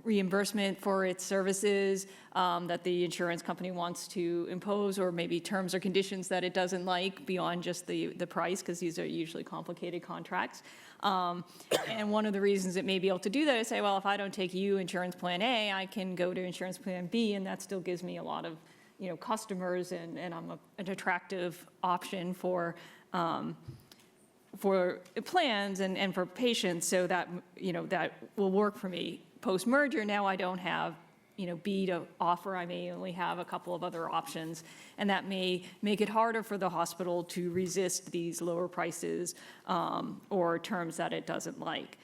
reimbursement for its services that the insurance company wants to impose, or maybe terms or conditions that it doesn't like beyond just the price, because these are usually complicated contracts. And one of the reasons it may be able to do that is say, well, if I don't take you insurance plan A, I can go to insurance plan B, and that still gives me a lot of customers, and I'm an attractive option for plans and for patients, so that that will work for me. Post-merger, now I don't have B to offer. I may only have a couple of other options, and that may make it harder for the hospital to resist these lower prices or terms that it doesn't like.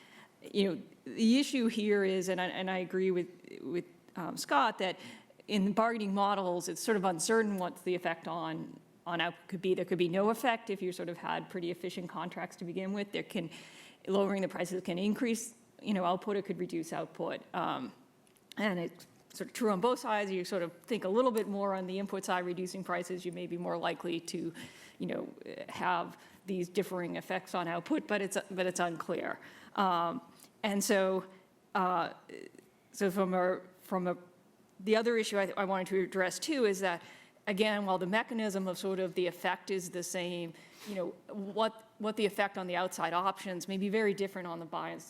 The issue here is, and I agree with Scott, that in bargaining models, it's sort of uncertain what the effect on output could be. There could be no effect if you sort of had pretty efficient contracts to begin with. Lowering the prices can increase output, it could reduce output. And it's sort of true on both sides. You sort of think a little bit more on the input side, reducing prices, you may be more likely to, have these differing effects on output, but it's unclear. And so, the other issue I wanted to address too is that, again, while the mechanism of sort of the effect is the same, what the effect on the outside options may be very different on the buy and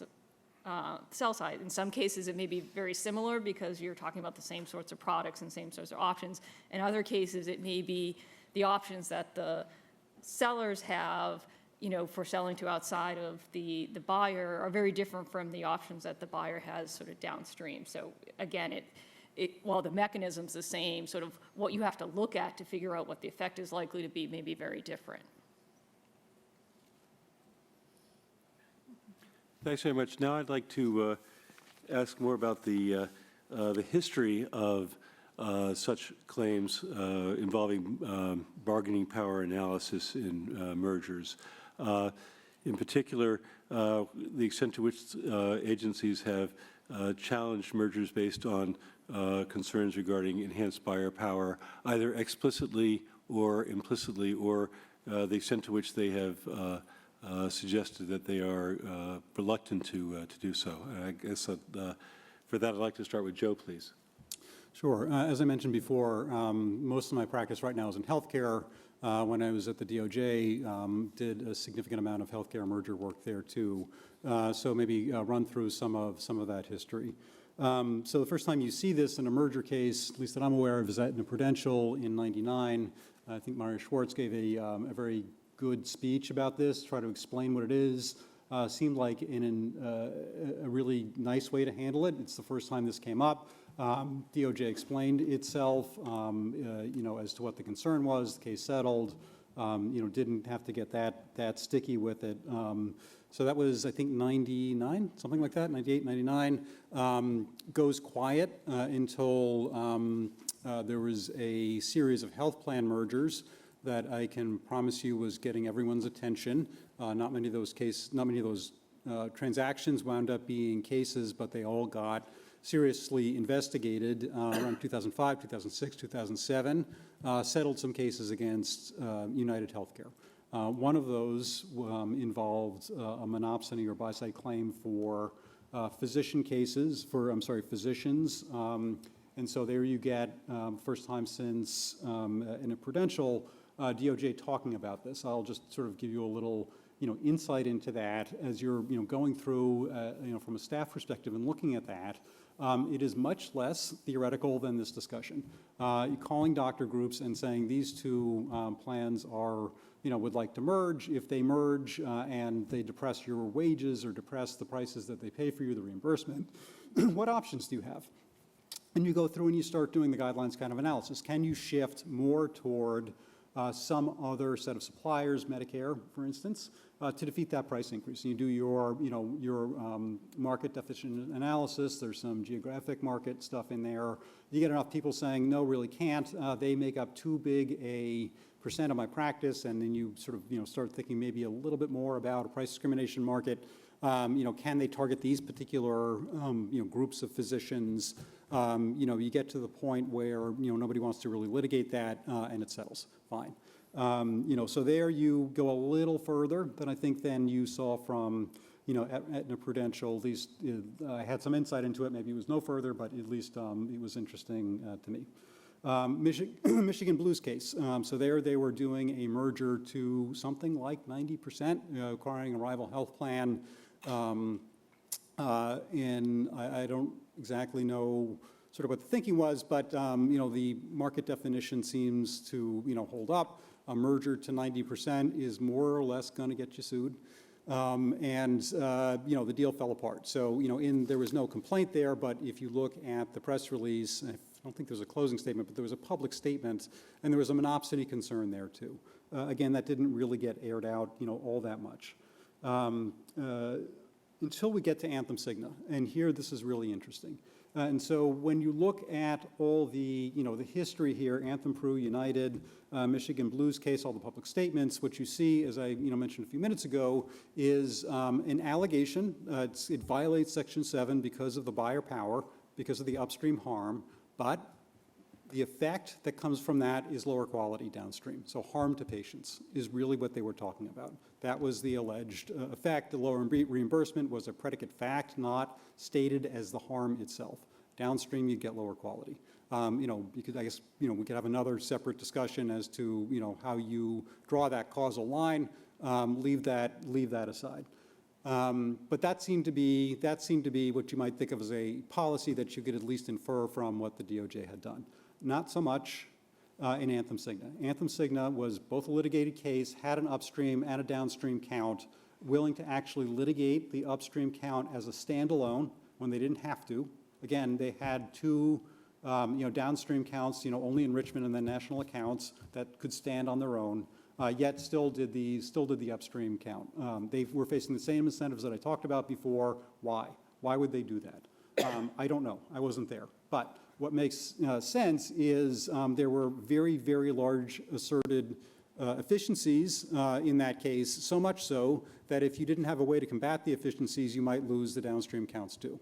sell side. In some cases, it may be very similar because you're talking about the same sorts of products and same sorts of options. In other cases, it may be the options that the sellers have, for selling to outside of the buyer are very different from the options that the buyer has sort of downstream. So again, while the mechanism's the same, sort of what you have to look at to figure out what the effect is likely to be may be very different. Thanks very much. Now I'd like to ask more about the history of such claims involving bargaining power analysis in mergers. In particular, the extent to which agencies have challenged mergers based on concerns regarding enhanced buyer power, either explicitly or implicitly, or the extent to which they have suggested that they are reluctant to do so. And I guess for that, I'd like to start with Joe, please. Sure. As I mentioned before, most of my practice right now is in healthcare. When I was at the DOJ, did a significant amount of healthcare merger work there too. So maybe run through some of that history. So the first time you see this in a merger case, at least that I'm aware of, is at Prudential in '99. I think Mario Schwartz gave a very good speech about this, try to explain what it is. Seemed like in a really nice way to handle it. It's the first time this came up. DOJ explained itself, as to what the concern was. The case settled. Didn't have to get that sticky with it. So that was, I think, 99, something like that, 98, 99. Goes quiet until there was a series of health plan mergers that I can promise you was getting everyone's attention. Not many of those transactions wound up being cases, but they all got seriously investigated around 2005, 2006, 2007, settled some cases against United Healthcare. One of those involved a monopsony or buy-side claim for physicians. And so there you get, first time since in a prudential, DOJ talking about this. I'll just sort of give you a little insight into that as you're going through from a staff perspective and looking at that. It is much less theoretical than this discussion. Calling doctor groups and saying these two plans are would like to merge. If they merge and they depress your wages or depress the prices that they pay for you, the reimbursement, what options do you have? And you go through and you start doing the guidelines kind of analysis. Can you shift more toward some other set of suppliers, Medicare, for instance, to defeat that price increase? And you do your market deficient analysis. There's some geographic market stuff in there. You get enough people saying, no, really can't. They make up too big a % of my practice, and then you sort of start thinking maybe a little bit more about a price discrimination market. Can they target these particular groups of physicians? You get to the point where nobody wants to really litigate that, and it settles. Fine. So there you go a little further than I think then you saw from Aetna Prudential. At least I had some insight into it. Maybe it was no further, but at least it was interesting to me. Michigan Blues case. So there they were doing a merger to something like 90%, acquiring a rival health plan. And I don't exactly know sort of what the thinking was, but the market definition seems to hold up. A merger to 90% is more or less going to get you sued. The deal fell apart. So there was no complaint there, but if you look at the press release, I don't think there was a closing statement, but there was a public statement, and there was a monopsony concern there too. Again, that didn't really get aired out all that much. Until we get to Anthem Cigna, and here this is really interesting. And so when you look at all the history here, Anthem Pru, United, Michigan Blues case, all the public statements, what you see, as I mentioned a few minutes ago, is an allegation. It violates Section 7 because of the buyer power, because of the upstream harm, but the effect that comes from that is lower quality downstream. So harm to patients is really what they were talking about. That was the alleged effect. The lower reimbursement was a predicate fact, not stated as the harm itself. Downstream, you'd get lower quality. I guess we could have another separate discussion as to how you draw that causal line. Leave that aside. But that seemed to be what you might think of as a policy that you could at least infer from what the DOJ had done. Not so much in Anthem Cigna. Anthem Cigna was both a litigated case, had an upstream and a downstream count, willing to actually litigate the upstream count as a standalone when they didn't have to. Again, they had two downstream counts, only enrichment and then national accounts that could stand on their own, yet still did the upstream count. They were facing the same incentives that I talked about before. Why? Why would they do that? I don't know. I wasn't there. But what makes sense is there were very, very large asserted efficiencies in that case, so much so that if you didn't have a way to combat the efficiencies, you might lose the downstream counts too.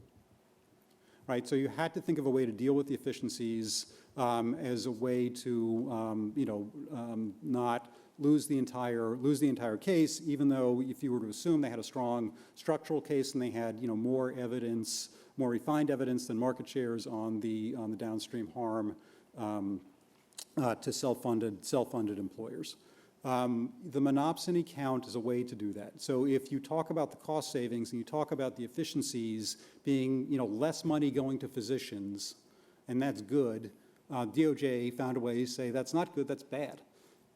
Right? So you had to think of a way to deal with the efficiencies as a way to not lose the entire case, even though if you were to assume they had a strong structural case and they had more evidence, more refined evidence than market shares on the downstream harm to self-funded employers. The monopsony count is a way to do that. So if you talk about the cost savings and you talk about the efficiencies being less money going to physicians, and that's good, DOJ found a way to say that's not good, that's bad.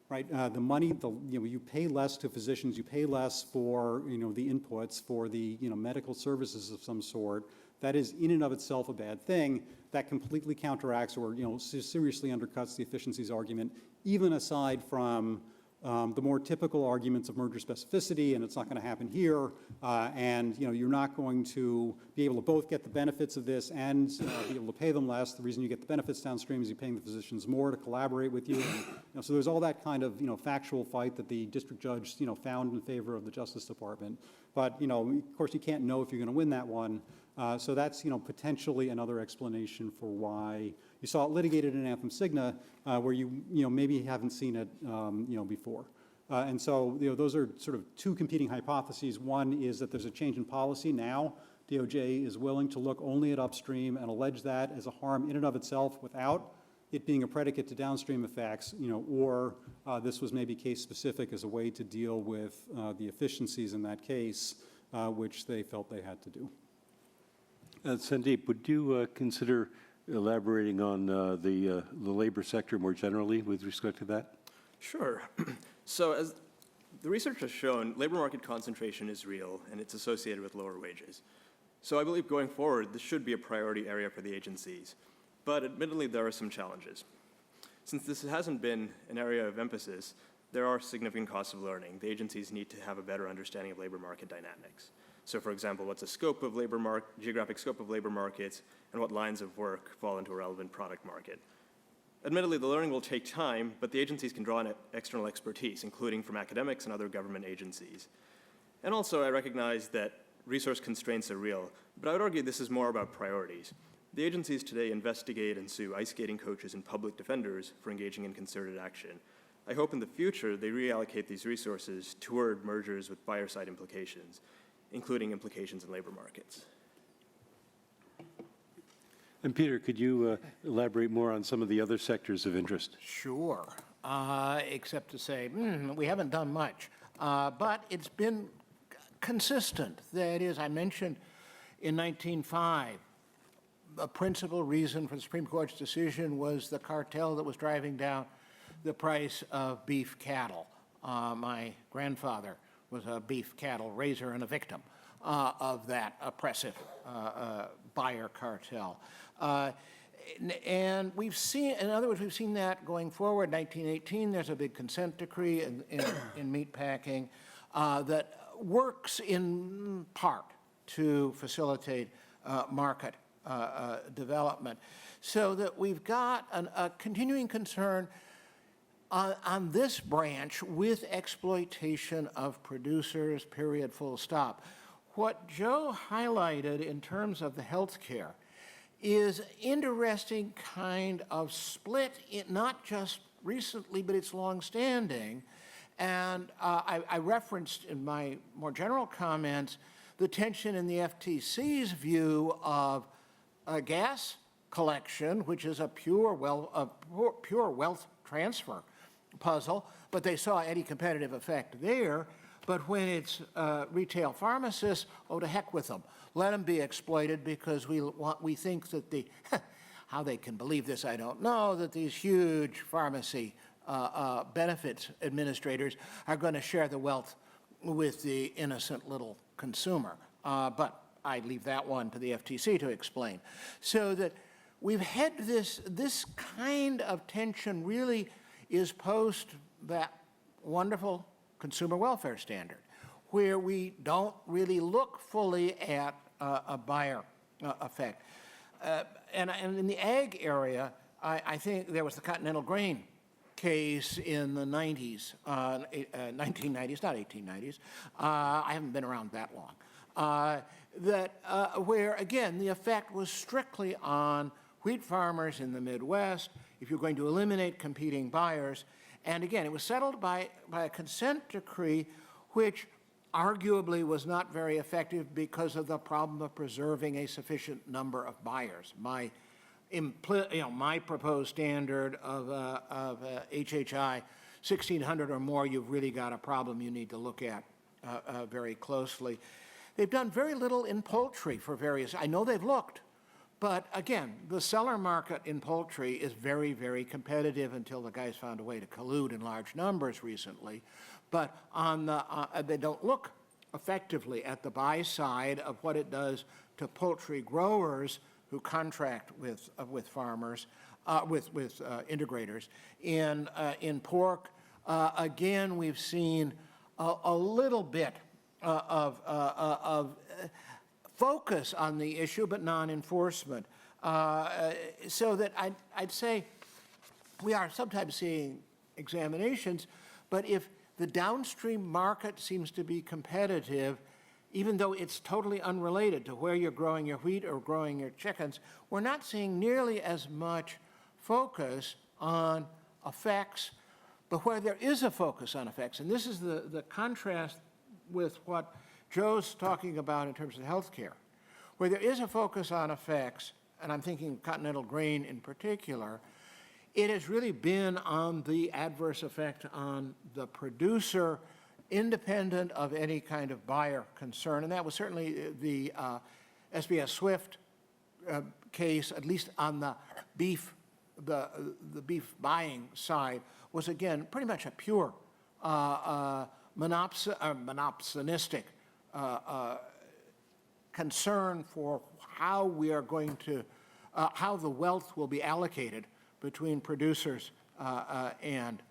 Right, the money, you pay less to physicians, you pay less for the inputs, for the medical services of some sort. That is in and of itself a bad thing. That completely counteracts or seriously undercuts the efficiencies argument, even aside from the more typical arguments of merger specificity, and it's not going to happen here, and you're not going to be able to both get the benefits of this and be able to pay them less. The reason you get the benefits downstream is you're paying the physicians more to collaborate with you. And, so there's all that kind of factual fight that the district judge found in favor of the Justice Department. But of course you can't know if you're going to win that one. So that's, potentially another explanation for why you saw it litigated in Anthem Signa, where you maybe haven't seen it, before. And so, those are sort of two competing hypotheses. One is that there's a change in policy now. DOJ is willing to look only at upstream and allege that as a harm in and of itself without it being a predicate to downstream effects, or this was maybe case-specific as a way to deal with the efficiencies in that case, which they felt they had to do. Sandeep, would you consider elaborating on the labor sector more generally with respect to that? Sure. So as the research has shown, labor market concentration is real, and it's associated with lower wages. So I believe going forward, this should be a priority area for the agencies. But admittedly, there are some challenges. Since this hasn't been an area of emphasis, there are significant costs of learning. The agencies need to have a better understanding of labor market dynamics. So for example, what's the scope of geographic scope of labor markets, and what lines of work fall into a relevant product market. Admittedly, the learning will take time, but the agencies can draw on external expertise, including from academics and other government agencies. And also, I recognize that resource constraints are real, but I would argue this is more about priorities. The agencies today investigate and sue ice skating coaches and public defenders for engaging in concerted action. I hope in the future they reallocate these resources toward mergers with buyer-side implications, including implications in labor markets. And Peter, could you elaborate more on some of the other sectors of interest? Sure, except to say, we haven't done much, but it's been consistent. That is, I mentioned in 1905, a principal reason for the Supreme Court's decision was the cartel that was driving down the price of beef cattle. My grandfather was a beef cattle raiser and a victim of that oppressive buyer cartel. And we've seen, in other words, we've seen that going forward. 1918, there's a big consent decree in meat packing that works in part to facilitate market development. So that we've got a continuing concern on this branch with exploitation of producers, period, full stop. What Joe highlighted in terms of the healthcare is interesting kind of split, not just recently, but it's longstanding. And I referenced in my more general comments the tension in the FTC's view of gas collection, which is a pure wealth transfer puzzle, but they saw anti-competitive effect there. But when it's retail pharmacists, oh, to heck with them. Let them be exploited because we think that how they can believe this, I don't know, that these huge pharmacy benefits administrators are going to share the wealth with the innocent little consumer. But I leave that one to the FTC to explain. So that we've had this kind of tension really is post that wonderful consumer welfare standard, where we don't really look fully at a buyer effect. And in the ag area, I think there was the Continental Grain case in the 90s, 1990s, not 1890s. I haven't been around that long. Where, again, the effect was strictly on wheat farmers in the Midwest, if you're going to eliminate competing buyers. And again, it was settled by a consent decree, which arguably was not very effective because of the problem of preserving a sufficient number of buyers. My proposed standard of HHI 1,600 or more, you've really got a problem you need to look at very closely. They've done very little in poultry for various, I know they've looked, but again, the seller market in poultry is very, very competitive until the guys found a way to collude in large numbers recently. But they don't look effectively at the buy side of what it does to poultry growers who contract with farmers, with integrators. In pork, again, we've seen a little bit of focus on the issue, but non-enforcement. So that I'd say we are sometimes seeing examinations, but if the downstream market seems to be competitive, even though it's totally unrelated to where you're growing your wheat or growing your chickens, we're not seeing nearly as much focus on effects, but where there is a focus on effects, and this is the contrast with what Joe's talking about in terms of healthcare, where there is a focus on effects, and I'm thinking continental grain in particular, it has really been on the adverse effect on the producer, independent of any kind of buyer concern. And that was certainly the SBS Swift case, at least on the beef, the beef buying side, was again pretty much a pure monopsonistic concern for how we are going to, how the wealth will be allocated between producers and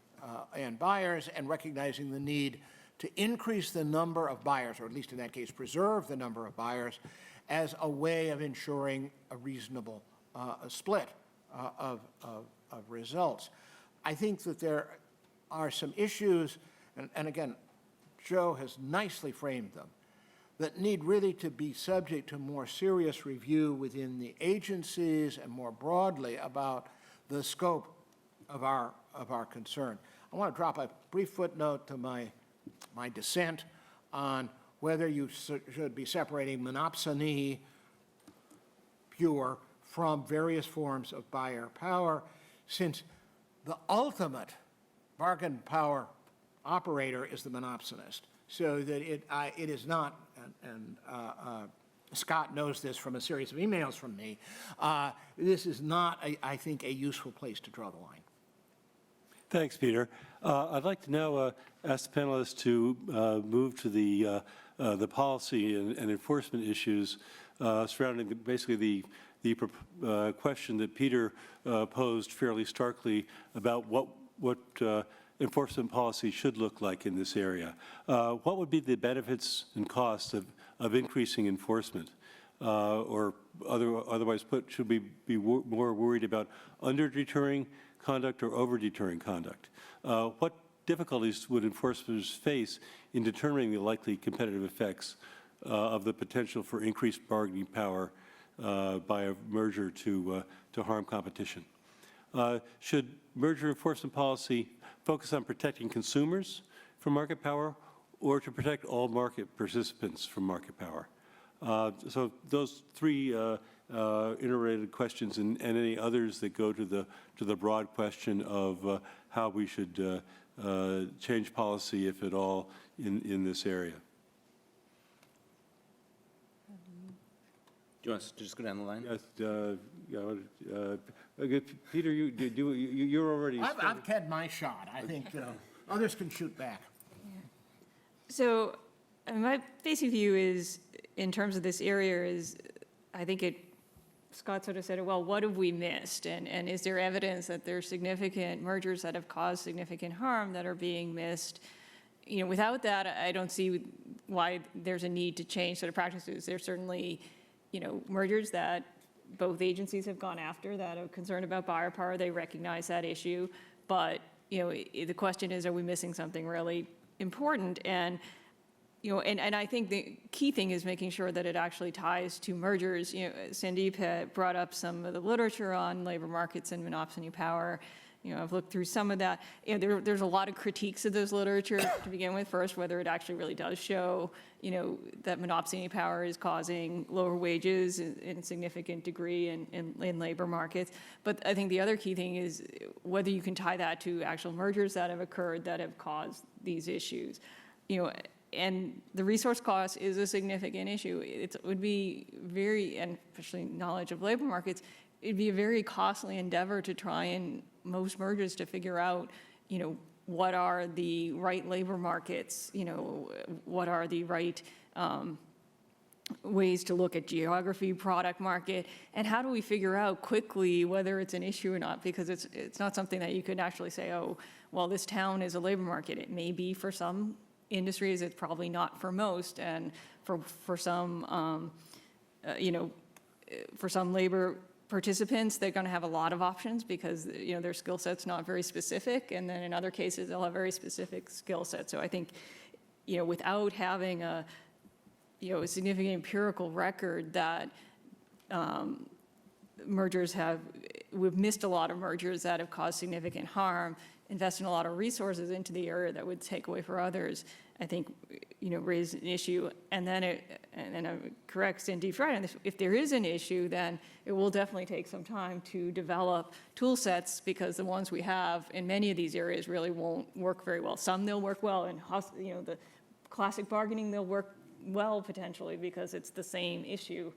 buyers, and recognizing the need to increase the number of buyers, or at least in that case, preserve the number of buyers, as a way of ensuring a reasonable split of results. I think that there are some issues, and again, Joe has nicely framed them, that need really to be subject to more serious review within the agencies and more broadly about the scope of our concern. I want to drop a brief footnote to my dissent on whether you should be separating monopsony pure from various forms of buyer power, since the ultimate bargain power operator is the monopsonist. So that it is not, and Scott knows this from a series of emails from me, this is not, I think, a useful place to draw the line. Thanks, Peter. I'd like to now ask the panelists to move to the policy and enforcement issues surrounding basically the question that Peter posed fairly starkly about what enforcement policy should look like in this area. What would be the benefits and costs of increasing enforcement? Or otherwise put, should we be more worried about under-deterring conduct or over-deterring conduct? What difficulties would enforcers face in determining the likely competitive effects of the potential for increased bargaining power by a merger to harm competition? Should merger enforcement policy focus on protecting consumers from market power, or to protect all market participants from market power? So those three interrelated questions, and any others that go to the broad question of how we should change policy, if at all, in this area. Do you want us to just go down the line? Yes, Peter, you're already. I've had my shot. I think others can shoot back. So my basic view is, in terms of this area, is I think Scott sort of said, well, what have we missed? And is there evidence that there's significant mergers that have caused significant harm that are being missed? You know, without that, I don't see why there's a need to change sort of practices. There's certainly, you know, mergers that both agencies have gone after that are concerned about buyer power. They recognize that issue. But, you know, the question is, are we missing something really important? And, you know, and I think the key thing is making sure that it actually ties to mergers. You know, Sandeep had brought up some of the literature on labor markets and monopsony power. You know, I've looked through some of that. You know, there's a lot of critiques of this literature to begin with. First, whether it actually really does show, you know, that monopsony power is causing lower wages in a significant degree in labor markets. But I think the other key thing is whether you can tie that to actual mergers that have occurred that have caused these issues. You know, and the resource cost is a significant issue. It would be very, and especially knowledge of labor markets, it'd be a very costly endeavor to try and most mergers to figure out, you know, what are the right labor markets, you know, what are the right ways to look at geography, product market, and how do we figure out quickly whether it's an issue or not? Because it's not something that you could actually say, oh, well, this town is a labor market. It may be for some industries, it's probably not for most, and for some, you know, for some labor participants, they're going to have a lot of options because, you know, their skill set's not very specific, and then in other cases, they'll have very specific skill sets. So I think, you know, without having a a significant empirical record that we've missed a lot of mergers that have caused significant harm, investing a lot of resources into the area that would take away for others, I think, raise an issue. And then correct Sandeep, right? And if there is an issue, then it will definitely take some time to develop tool sets, because the ones we have in many of these areas really won't work very well. Some they'll work well, and the classic bargaining, they'll work well potentially because it's the same issue.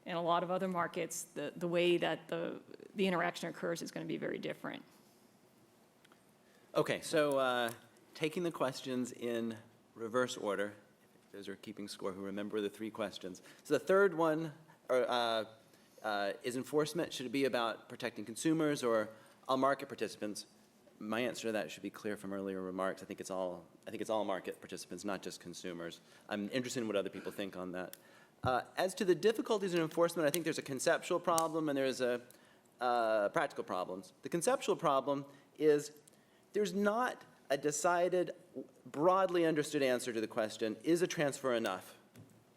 In a lot of other markets, the way that the interaction occurs is going to be very different. Okay, so taking the questions in reverse order, if those are keeping score who remember the 3 questions. So the third one is enforcement. Should it be about protecting consumers or all market participants? My answer to that should be clear from earlier remarks. I think it's all market participants, not just consumers. I'm interested in what other people think on that. As to the difficulties in enforcement, I think there's a conceptual problem and there's a practical problems. The conceptual problem is there's not a decided, broadly understood answer to the question, is a transfer enough,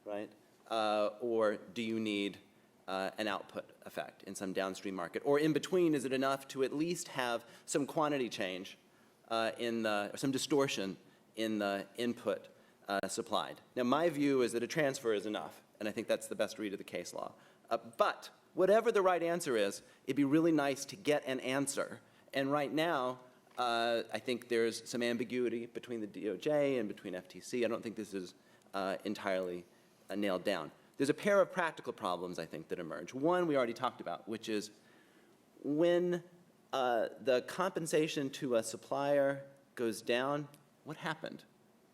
right? Or do you need an output effect in some downstream market? Or in between, is it enough to at least have some quantity change or some distortion in the input supplied? Now, my view is that a transfer is enough, and I think that's the best read of the case law. But whatever the right answer is, it'd be really nice to get an answer. And right now, I think there's some ambiguity between the DOJ and between FTC. I don't think this is entirely nailed down. There's a pair of practical problems, I think, that emerge. One we already talked about, which is when the compensation to a supplier goes down, what happened?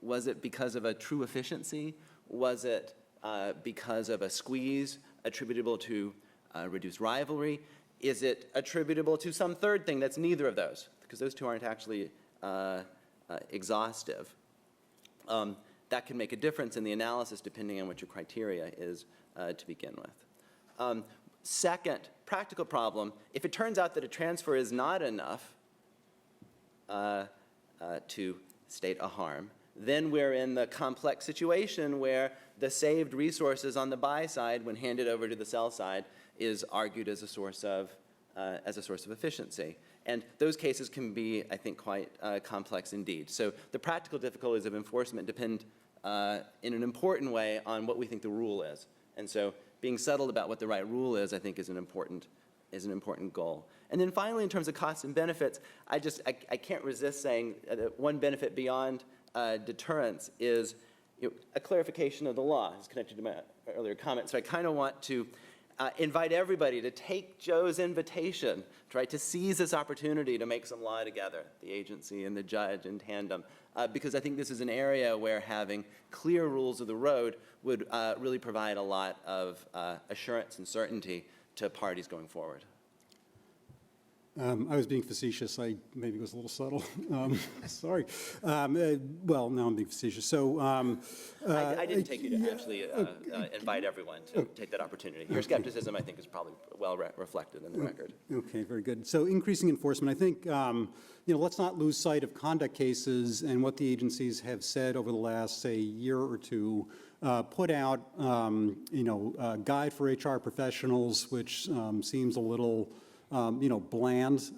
Was it because of a true efficiency? Was it because of a squeeze attributable to reduced rivalry? Is it attributable to some third thing that's neither of those? Because those two aren't actually exhaustive. That can make a difference in the analysis depending on what your criteria is to begin with. Second, practical problem, if it turns out that a transfer is not enough to state a harm, then we're in the complex situation where the saved resources on the buy side, when handed over to the sell side, is argued as a source of efficiency. And those cases can be, I think, quite complex indeed. So the practical difficulties of enforcement depend in an important way on what we think the rule is. And so being settled about what the right rule is, I think, is an important goal. And then finally, in terms of costs and benefits, I can't resist saying that one benefit beyond deterrence is a clarification of the law. It's connected to my earlier comment. So I kind of want to invite everybody to take Joe's invitation, to seize this opportunity to make some law together, the agency and the judge in tandem, because I think this is an area where having clear rules of the road would really provide a lot of assurance and certainty to parties going forward. I was being facetious. I maybe was a little subtle. Sorry. Well, now I'm being facetious. So I didn't take you to actually invite everyone to take that opportunity. Your skepticism, I think, is probably well reflected in the record. Okay, very good. So increasing enforcement, I think, let's not lose sight of conduct cases and what the agencies have said over the last, say, year or two. Put out, a guide for HR professionals, which seems a little bland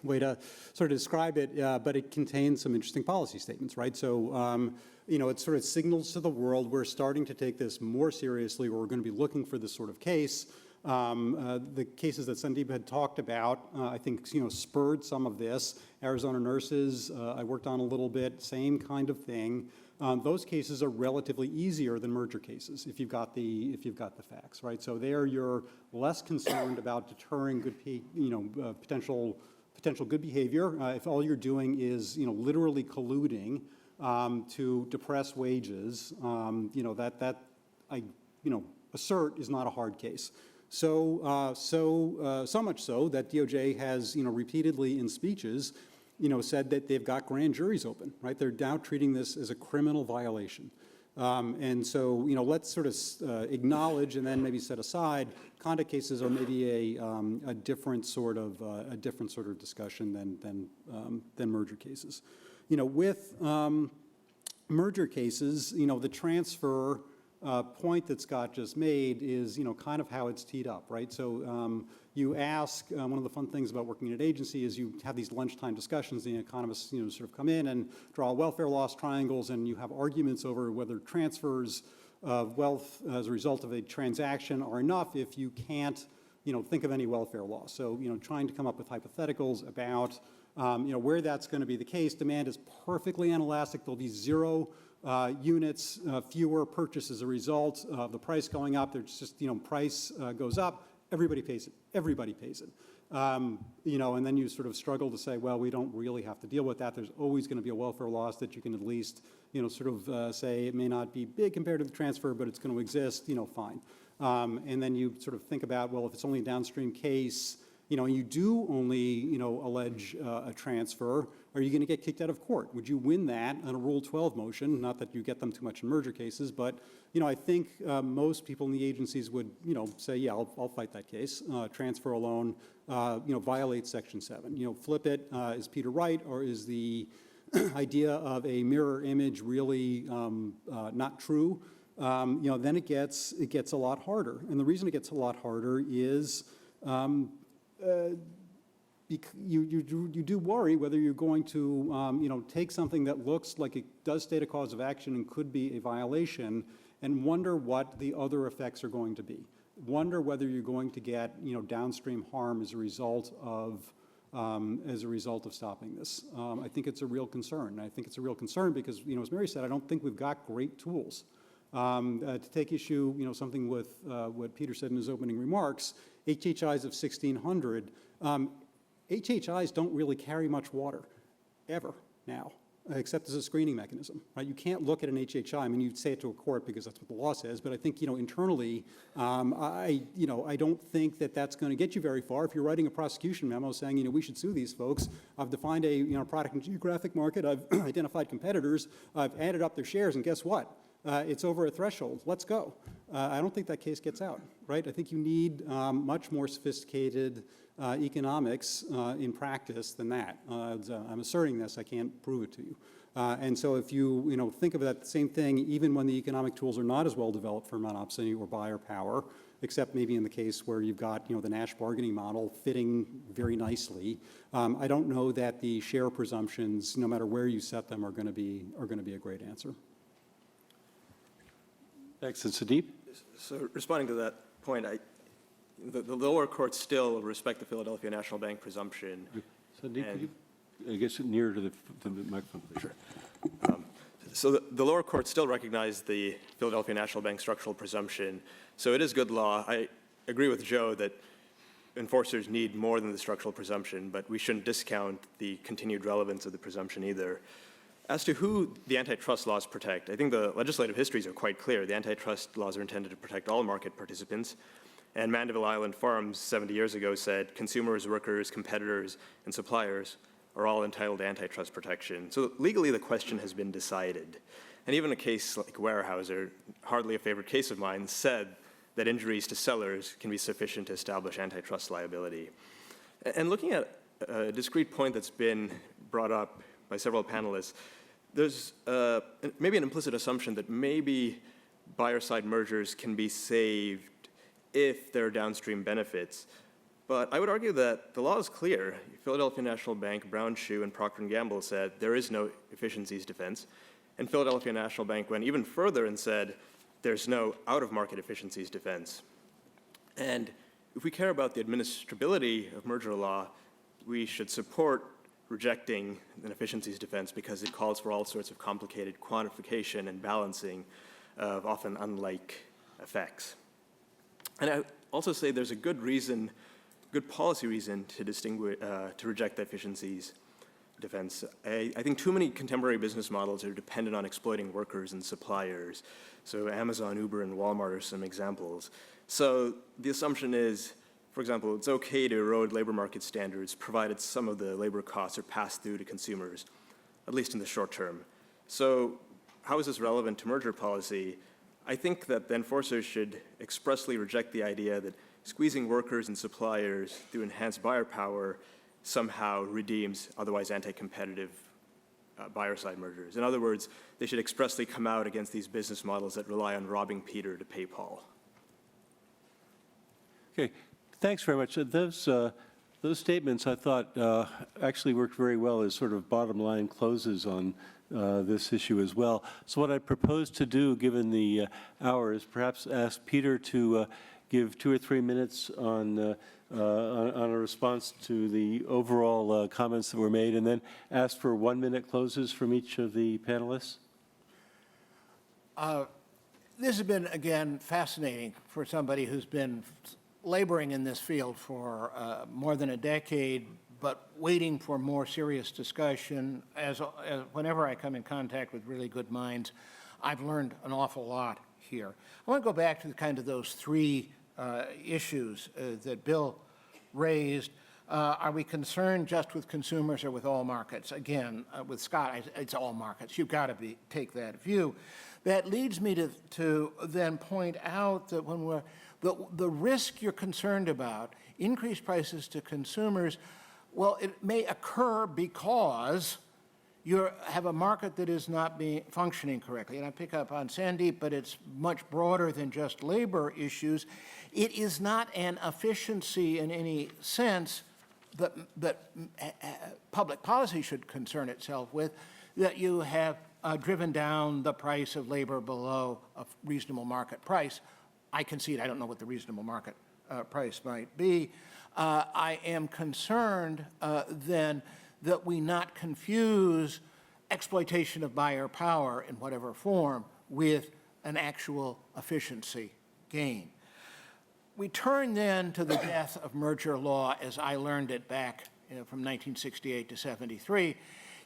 way to sort of describe it, but it contains some interesting policy statements, right? So, it sort of signals to the world we're starting to take this more seriously, or we're going to be looking for this sort of case. The cases that Sandeep had talked about, I think, spurred some of this. Arizona nurses, I worked on a little bit, same kind of thing. Those cases are relatively easier than merger cases if you've got the facts, right? So there you're less concerned about deterring good, potential good behavior. If all you're doing is literally colluding to depress wages, that I assert is not a hard case. So much so that DOJ has repeatedly in speeches said that they've got grand juries open, right? They're now treating this as a criminal violation. And so, let's sort of acknowledge and then maybe set aside conduct cases are maybe a different sort of discussion than merger cases. With merger cases, the transfer point that Scott just made is, kind of how it's teed up, right? So you ask, one of the fun things about working at an agency is you have these lunchtime discussions, the economists, sort of come in and draw welfare loss triangles, and you have arguments over whether transfers of wealth as a result of a transaction are enough if you can't, think of any welfare loss. So, trying to come up with hypotheticals about, where that's going to be the case. Demand is perfectly inelastic. There'll be zero units, fewer purchases as a result of the price going up. There's just, price goes up, everybody pays it. Everybody pays it. And then you sort of struggle to say, well, we don't really have to deal with that. There's always going to be a welfare loss that you can at least, say it may not be big compared to the transfer, but it's going to exist, fine. And then you sort of think about, well, if it's only a downstream case, you do only, allege a transfer, are you going to get kicked out of court? Would you win that on a Rule 12 motion? Not that you get them too much in merger cases, but, I think most people in the agencies would, say, yeah, I'll fight that case. Transfer alone, violates Section 7. Flip it, is Peter right, or is the idea of a mirror image really not true? Then it gets a lot harder. And the reason it gets a lot harder is you do worry whether you're going to, take something that looks like it does state a cause of action and could be a violation and wonder what the other effects are going to be. Wonder whether you're going to get, downstream harm as a result of stopping this. I think it's a real concern. I think it's a real concern because, as Mary said, I don't think we've got great tools. To take issue, something with what Peter said in his opening remarks, HHIs of 1,600, HHIs don't really carry much water, ever now, except as a screening mechanism, right? You can't look at an HHI, I mean, you'd say it to a court because that's what the law says, but I think, internally, I don't think that that's going to get you very far. If you're writing a prosecution memo saying, we should sue these folks, I've defined a, product and geographic market, I've identified competitors, I've added up their shares, and guess what? It's over a threshold. Let's go. I don't think that case gets out, right? I think you need much more sophisticated economics in practice than that. I'm asserting this. I can't prove it to you. And so if you think of that same thing, even when the economic tools are not as well developed for monopsony or buyer power, except maybe in the case where you've got the Nash bargaining model fitting very nicely, I don't know that the share presumptions, no matter where you set them, are going to be a great answer. Thanks. And Sudeep? So responding to that point, the lower courts still respect the Philadelphia National Bank presumption. Sudeep, could you, I guess, nearer to the microphone, please. Sure. So the lower courts still recognize the Philadelphia National Bank structural presumption. So it is good law. I agree with Joe that enforcers need more than the structural presumption, but we shouldn't discount the continued relevance of the presumption either. As to who the antitrust laws protect, I think the legislative histories are quite clear. The antitrust laws are intended to protect all market participants. And Mandeville Island Farms 70 years ago said consumers, workers, competitors, and suppliers are all entitled to antitrust protection. So legally, the question has been decided. And even a case like Weyerhaeuser, hardly a favorite case of mine, said that injuries to sellers can be sufficient to establish antitrust liability. And looking at a discrete point that's been brought up by several panelists, there's maybe an implicit assumption that maybe buyer-side mergers can be saved if there are downstream benefits. But I would argue that the law is clear. Philadelphia National Bank, Brown Shoe, and Procter & Gamble said there is no efficiencies defense. And Philadelphia National Bank went even further and said there's no out-of-market efficiencies defense. And if we care about the administrability of merger law, we should support rejecting an efficiencies defense because it calls for all sorts of complicated quantification and balancing of often unlike effects. And I also say there's a good reason, good policy reason to to reject the efficiencies defense. I think too many contemporary business models are dependent on exploiting workers and suppliers. So Amazon, Uber, and Walmart are some examples. So the assumption is, for example, it's okay to erode labor market standards provided some of the labor costs are passed through to consumers, at least in the short term. So how is this relevant to merger policy? I think that the enforcers should expressly reject the idea that squeezing workers and suppliers through enhanced buyer power somehow redeems otherwise anti-competitive buyer-side mergers. In other words, they should expressly come out against these business models that rely on robbing Peter to pay Paul. Okay, thanks very much. Those statements, I thought, actually worked very well as sort of bottom line closes on this issue as well. So what I propose to do, given the hour, is perhaps ask Peter to give 2 or 3 minutes on a response to the overall comments that were made, and then ask for 1-minute closes from each of the panelists. This has been, again, fascinating for somebody who's been laboring in this field for more than a decade, but waiting for more serious discussion. As whenever I come in contact with really good minds, I've learned an awful lot here. I want to go back to kind of those 3 issues that Bill raised. Are we concerned just with consumers or with all markets? Again, with Scott, it's all markets. You've got to take that view. That leads me to then point out that when the risk you're concerned about, increased prices to consumers, well, it may occur because you have a market that is not functioning correctly. And I pick up on Sandeep, but it's much broader than just labor issues. It is not an efficiency in any sense that public policy should concern itself with, that you have driven down the price of labor below a reasonable market price. I concede I don't know what the reasonable market price might be. I am concerned then that we not confuse exploitation of buyer power in whatever form with an actual efficiency gain. We turn then to the death of merger law as I learned it back from 1968 to 73.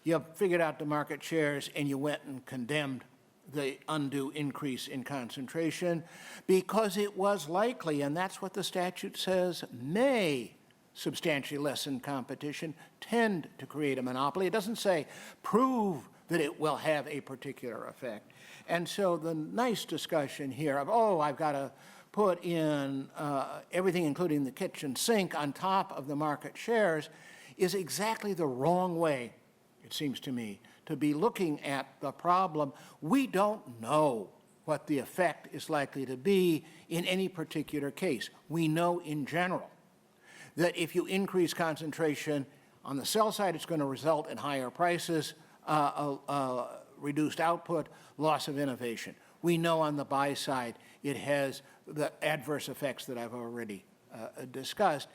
You figured out the market shares and you went and condemned the undue increase in concentration because it was likely, and that's what the statute says, may substantially lessen competition, tend to create a monopoly. It doesn't say prove that it will have a particular effect. And so the nice discussion here of, oh, I've got to put in everything, including the kitchen sink, on top of the market shares is exactly the wrong way, it seems to me, to be looking at the problem. We don't know what the effect is likely to be in any particular case. We know in general that if you increase concentration on the sell side, it's going to result in higher prices, reduced output, loss of innovation. We know on the buy side it has the adverse effects that I've already discussed.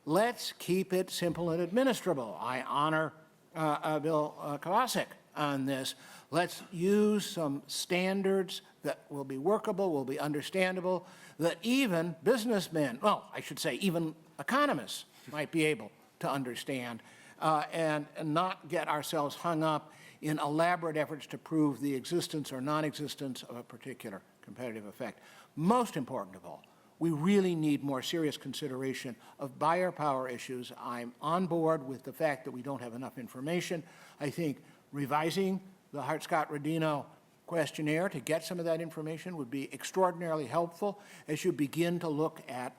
Let's keep it simple and administrable. I honor Bill Kovacic on this. Let's use some standards that will be workable, will be understandable, that even businessmen, well, I should say even economists might be able to understand, and not get ourselves hung up in elaborate efforts to prove the existence or non-existence of a particular competitive effect. Most important of all, we really need more serious consideration of buyer power issues. I'm on board with the fact that we don't have enough information. I think revising the Hart-Scott-Rodino questionnaire to get some of that information would be extraordinarily helpful as you begin to look at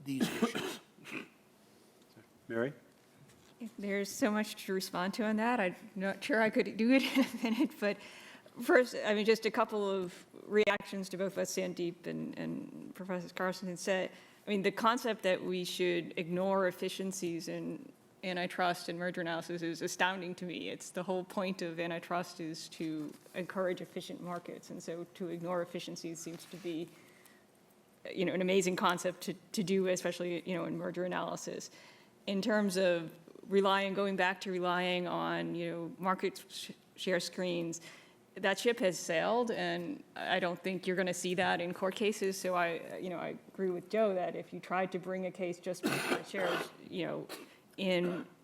these issues. Mary? There's so much to respond to on that. I'm not sure I could do it in a minute, but first, I mean, just a couple of reactions to both what Sandeep and Professor Carson had said. I mean, the concept that we should ignore efficiencies in antitrust and merger analysis is astounding to me. It's the whole point of antitrust is to encourage efficient markets, and so to ignore efficiencies seems to be, an amazing concept to do, especially, in merger analysis. In terms of going back to relying on, market share screens, that ship has sailed, and I don't think you're going to see that in court cases. So I agree with Joe that if you tried to bring a case just for market shares,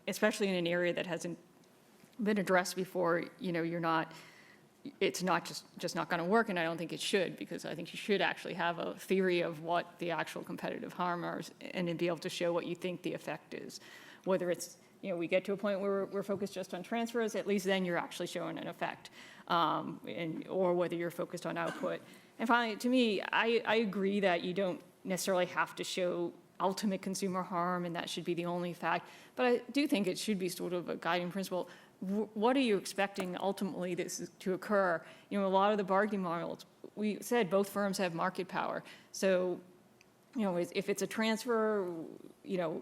especially in an area that hasn't been addressed before, it's just not going to work, and I don't think it should, because I think you should actually have a theory of what the actual competitive harm is, and then be able to show what you think the effect is. Whether it's, we get to a point where we're focused just on transfers, at least then you're actually showing an effect, or whether you're focused on output. And finally, to me, I agree that you don't necessarily have to show ultimate consumer harm, and that should be the only fact, but I do think it should be sort of a guiding principle. what are you expecting ultimately this to occur? You know, a lot of the bargaining models, we said both firms have market power. So, you know, if it's a transfer, you know,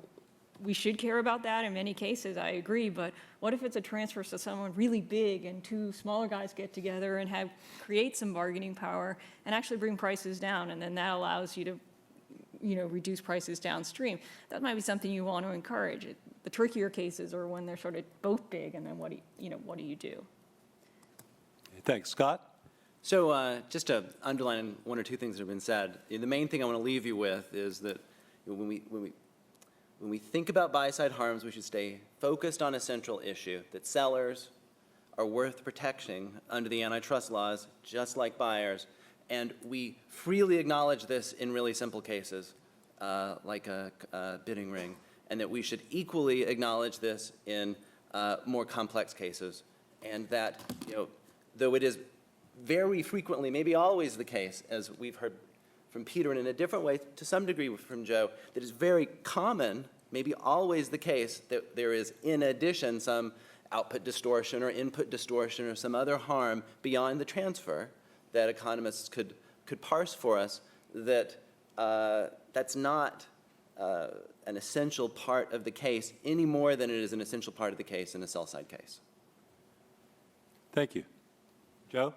we should care about that in many cases, I agree, but what if it's a transfer to someone really big and two smaller guys get together and create some bargaining power and actually bring prices down, and then that allows you to, you know, reduce prices downstream? That might be something you want to encourage. The trickier cases are when they're sort of both big, and then what do you do? Thanks. Scott? So just to underline one or two things that have been said, the main thing I want to leave you with is that when we think about buy-side harms, we should stay focused on a central issue, that sellers are worth protecting under the antitrust laws, just like buyers. And we freely acknowledge this in really simple cases, like a bidding ring, and that we should equally acknowledge this in more complex cases. And that, you know, though it is very frequently, maybe always the case, as we've heard from Peter and in a different way to some degree from Joe, that is very common, maybe always the case, that there is in addition some output distortion or input distortion or some other harm beyond the transfer that economists could parse for us, that that's not an essential part of the case any more than it is an essential part of the case in a sell-side case. Thank you. Joe?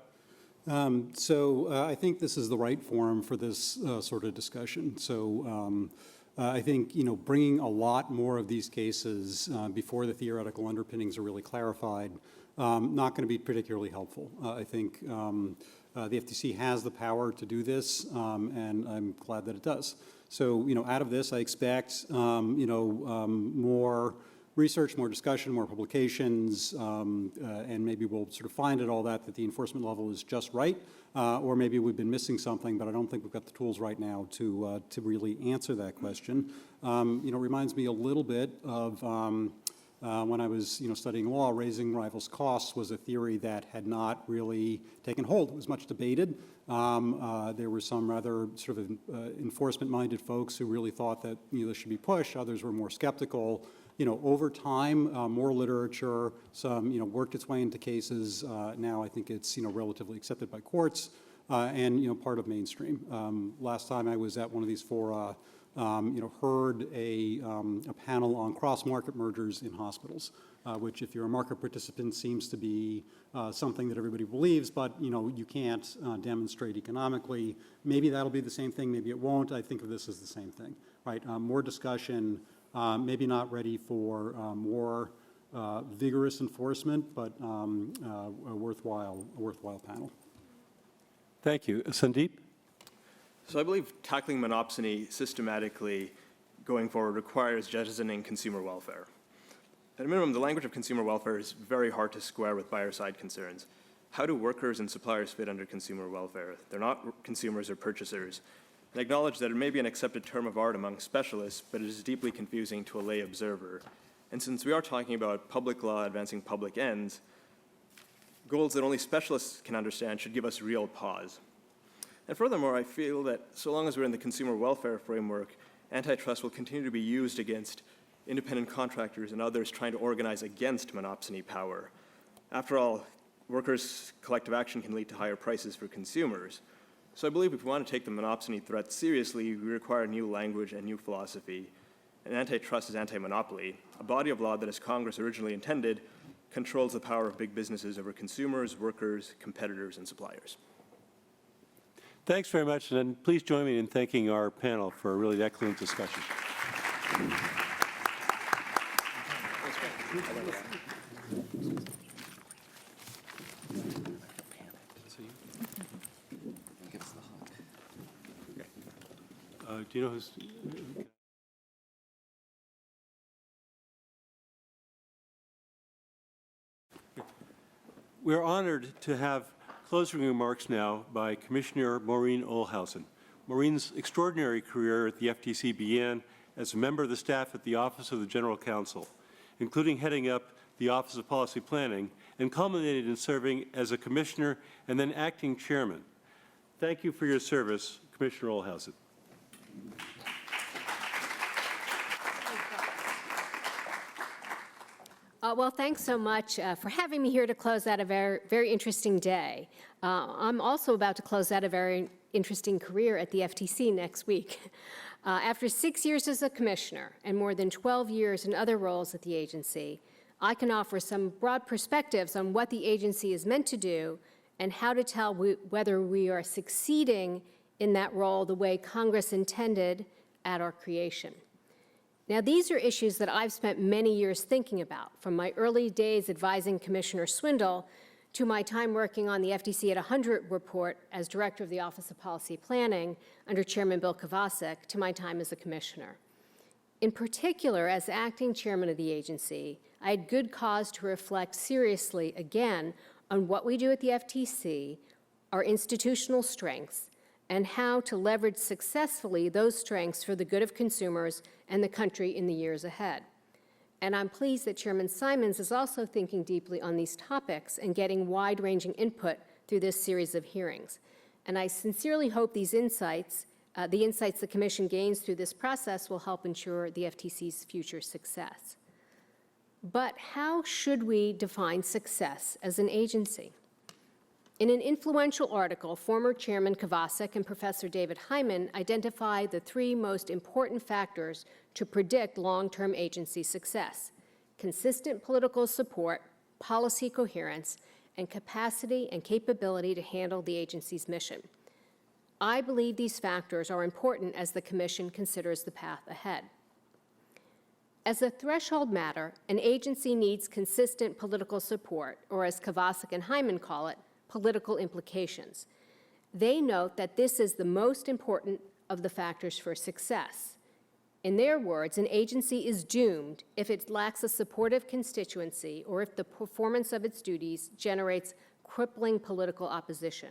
I think this is the right forum for this sort of discussion. So I think, you know, bringing a lot more of these cases before the theoretical underpinnings are really clarified, not going to be particularly helpful. I think the FTC has the power to do this, and I'm glad that it does. So, you know, out of this, I expect, more research, more discussion, more publications, and maybe we'll sort of find at all that the enforcement level is just right, or maybe we've been missing something, but I don't think we've got the tools right now to really answer that question. It reminds me a little bit of when I was, studying law. Raising rivals' costs was a theory that had not really taken hold. It was much debated. There were some rather sort of enforcement-minded folks who really thought that this should be pushed. Others were more skeptical. Over time, more literature, some, worked its way into cases. Now I think it's, relatively accepted by courts and, part of mainstream. Last time I was at one of these fora, heard a panel on cross-market mergers in hospitals, which if you're a market participant seems to be something that everybody believes, but, you can't demonstrate economically. Maybe that'll be the same thing, maybe it won't. I think of this as the same thing, right? More discussion. Maybe not ready for more vigorous enforcement, but a worthwhile panel. Thank you. Sandeep? So I believe tackling monopsony systematically going forward requires jettisoning consumer welfare. At a minimum, the language of consumer welfare is very hard to square with buyer-side concerns. How do workers and suppliers fit under consumer welfare? They're not consumers or purchasers. And acknowledge that it may be an accepted term of art among specialists, but it is deeply confusing to a lay observer. And since we are talking about public law advancing public ends, goals that only specialists can understand should give us real pause. And furthermore, I feel that so long as we're in the consumer welfare framework, antitrust will continue to be used against independent contractors and others trying to organize against monopsony power. After all, workers' collective action can lead to higher prices for consumers. So I believe if we want to take the monopsony threat seriously, we require new language and new philosophy. And antitrust is anti-monopoly, a body of law that, as Congress originally intended, controls the power of big businesses over consumers, workers, competitors, and suppliers. Thanks very much, and please join me in thanking our panel for a really excellent discussion. Do you know who's... We're honored to have closing remarks now by Commissioner Maureen Ohlhausen. Maureen's extraordinary career at the FTC began as a member of the staff at the Office of the General Counsel, including heading up the Office of Policy Planning, and culminated in serving as a commissioner and then acting chairman. Thank you for your service, Commissioner Ohlhausen. Well, thanks so much for having me here to close out a very, very interesting day. I'm also about to close out a very interesting career at the FTC next week. After 6 years as a commissioner and more than 12 years in other roles at the agency, I can offer some broad perspectives on what the agency is meant to do and how to tell whether we are succeeding in that role the way Congress intended at our creation. Now, these are issues that I've spent many years thinking about, from my early days advising Commissioner Swindle to my time working on the FTC at 100 report as director of the Office of Policy Planning under Chairman Bill Kovacic to my time as a commissioner. In particular, as acting chairman of the agency, I had good cause to reflect seriously again on what we do at the FTC, our institutional strengths, and how to leverage successfully those strengths for the good of consumers and the country in the years ahead. And I'm pleased that Chairman Simons is also thinking deeply on these topics and getting wide-ranging input through this series of hearings. And I sincerely hope these insights, the insights the Commission gains through this process, will help ensure the FTC's future success. But how should we define success as an agency? In an influential article, former Chairman Kovacic and Professor David Hyman identify the three most important factors to predict long-term agency success: consistent political support, policy coherence, and capacity and capability to handle the agency's mission. I believe these factors are important as the Commission considers the path ahead. As a threshold matter, an agency needs consistent political support, or as Kovacic and Hyman call it, political implications. They note that this is the most important of the factors for success. In their words, an agency is doomed if it lacks a supportive constituency or if the performance of its duties generates crippling political opposition.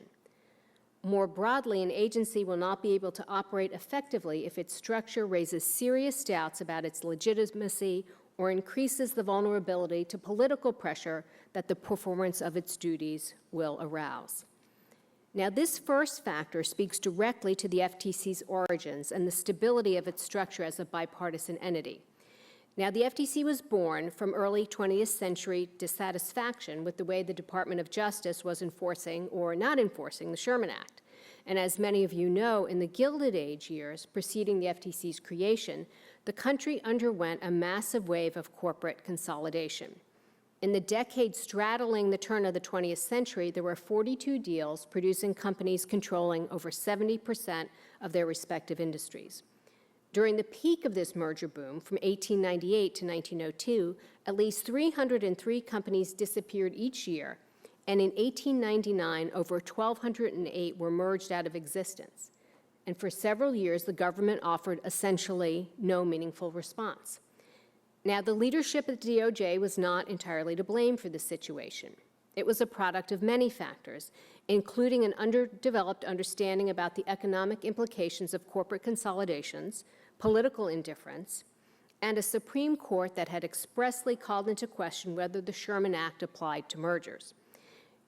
More broadly, an agency will not be able to operate effectively if its structure raises serious doubts about its legitimacy or increases the vulnerability to political pressure that the performance of its duties will arouse. Now, this first factor speaks directly to the FTC's origins and the stability of its structure as a bipartisan entity. Now, the FTC was born from early 20th century dissatisfaction with the way the Department of Justice was enforcing or not enforcing the Sherman Act. And as many of you know, in the Gilded Age years preceding the FTC's creation, the country underwent a massive wave of corporate consolidation. In the decade straddling the turn of the 20th century, there were 42 deals producing companies controlling over 70% of their respective industries. During the peak of this merger boom, from 1898 to 1902, at least 303 companies disappeared each year, and in 1899, over 1,208 were merged out of existence. And for several years, the government offered essentially no meaningful response. Now, the leadership at the DOJ was not entirely to blame for this situation. It was a product of many factors, including an underdeveloped understanding about the economic implications of corporate consolidations, political indifference, and a Supreme Court that had expressly called into question whether the Sherman Act applied to mergers.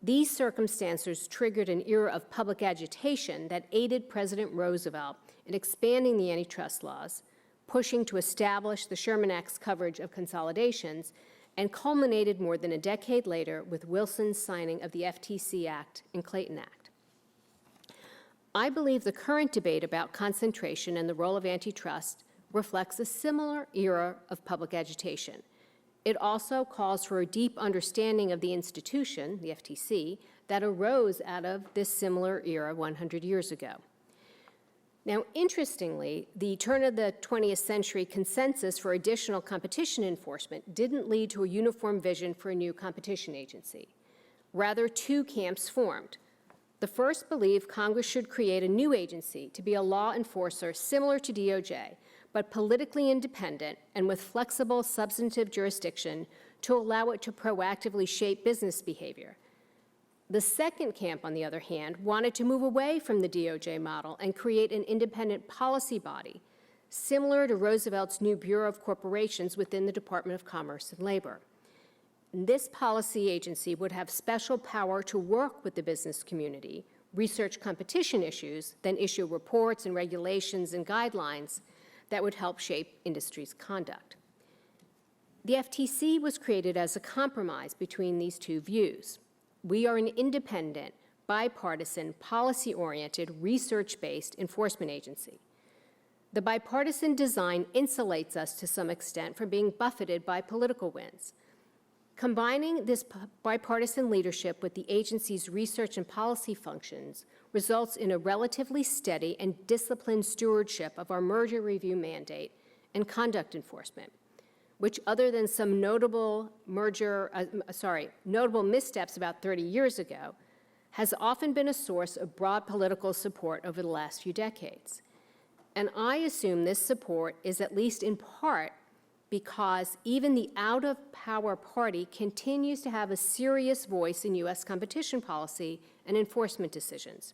These circumstances triggered an era of public agitation that aided President Roosevelt in expanding the antitrust laws, pushing to establish the Sherman Act's coverage of consolidations, and culminated more than a decade later with Wilson's signing of the FTC Act and Clayton Act. I believe the current debate about concentration and the role of antitrust reflects a similar era of public agitation. It also calls for a deep understanding of the institution, the FTC, that arose out of this similar era 100 years ago. Now, interestingly, the turn of the 20th century consensus for additional competition enforcement didn't lead to a uniform vision for a new competition agency. Rather, two camps formed. The first believed Congress should create a new agency to be a law enforcer similar to DOJ, but politically independent and with flexible substantive jurisdiction to allow it to proactively shape business behavior. The second camp, on the other hand, wanted to move away from the DOJ model and create an independent policy body, similar to Roosevelt's new Bureau of Corporations within the Department of Commerce and Labor. This policy agency would have special power to work with the business community, research competition issues, then issue reports and regulations and guidelines that would help shape industry's conduct. The FTC was created as a compromise between these two views. We are an independent, bipartisan, policy-oriented, research-based enforcement agency. The bipartisan design insulates us to some extent from being buffeted by political winds. Combining this bipartisan leadership with the agency's research and policy functions results in a relatively steady and disciplined stewardship of our merger review mandate and conduct enforcement, which, other than some notable missteps about 30 years ago, has often been a source of broad political support over the last few decades. And I assume this support is at least in part because even the out-of-power party continues to have a serious voice in U.S. competition policy and enforcement decisions.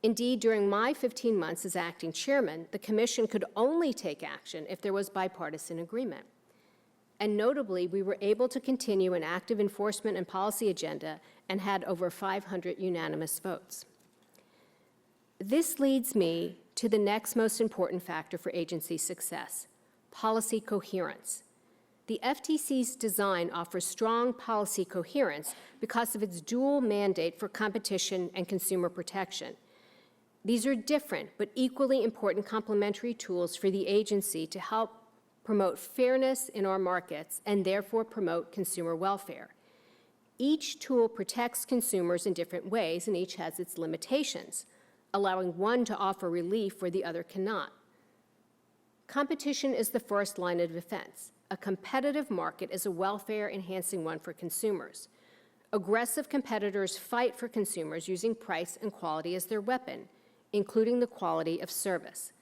Indeed, during my 15 months as acting chairman, the Commission could only take action if there was bipartisan agreement. And notably, we were able to continue an active enforcement and policy agenda and had over 500 unanimous votes. This leads me to the next most important factor for agency success: policy coherence. The FTC's design offers strong policy coherence because of its dual mandate for competition and consumer protection. These are different but equally important complementary tools for the agency to help promote fairness in our markets and therefore promote consumer welfare. Each tool protects consumers in different ways, and each has its limitations, allowing one to offer relief where the other cannot. Competition is the first line of defense. A competitive market is a welfare-enhancing one for consumers. Aggressive competitors fight for consumers using price and quality as their weapon, including the quality of service.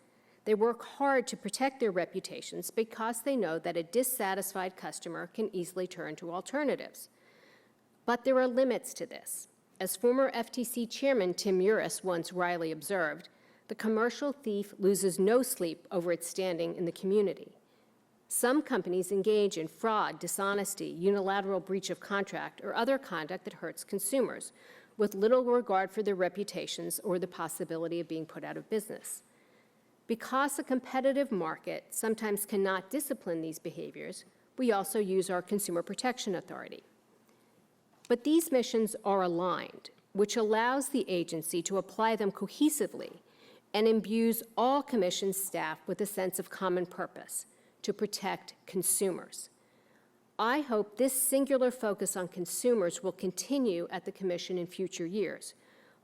They work hard to protect their reputations because they know that a dissatisfied customer can easily turn to alternatives. But there are limits to this. As former FTC Chairman Tim Uris once wryly observed, the commercial thief loses no sleep over its standing in the community. Some companies engage in fraud, dishonesty, unilateral breach of contract, or other conduct that hurts consumers, with little regard for their reputations or the possibility of being put out of business. Because a competitive market sometimes cannot discipline these behaviors, we also use our Consumer Protection Authority. But these missions are aligned, which allows the agency to apply them cohesively and imbues all Commission staff with a sense of common purpose: to protect consumers. I hope this singular focus on consumers will continue at the Commission in future years,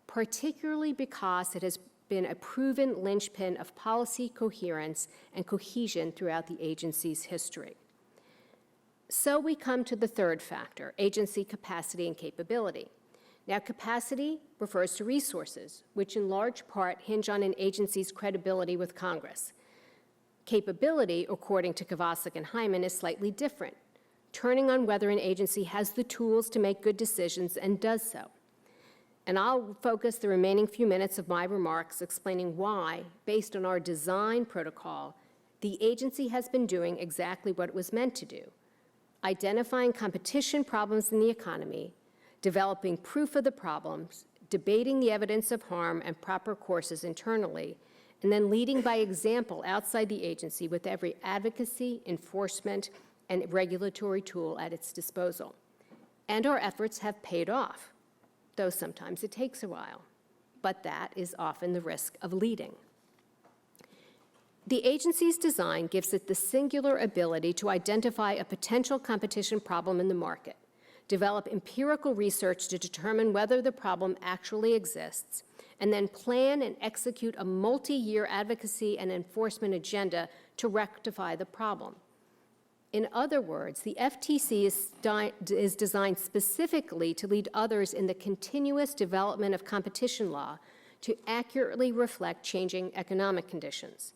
particularly because it has been a proven linchpin of policy coherence and cohesion throughout the agency's history. So we come to the third factor: agency capacity and capability. Now, capacity refers to resources, which in large part hinge on an agency's credibility with Congress. Capability, according to Kovacic and Hyman, is slightly different, turning on whether an agency has the tools to make good decisions and does so. And I'll focus the remaining few minutes of my remarks explaining why, based on our design protocol, the agency has been doing exactly what it was meant to do: identifying competition problems in the economy, developing proof of the problems, debating the evidence of harm and proper courses internally, and then leading by example outside the agency with every advocacy, enforcement, and regulatory tool at its disposal. And our efforts have paid off, though sometimes it takes a while. But that is often the risk of leading. The agency's design gives it the singular ability to identify a potential competition problem in the market, develop empirical research to determine whether the problem actually exists, and then plan and execute a multi-year advocacy and enforcement agenda to rectify the problem. In other words, the FTC is designed specifically to lead others in the continuous development of competition law to accurately reflect changing economic conditions.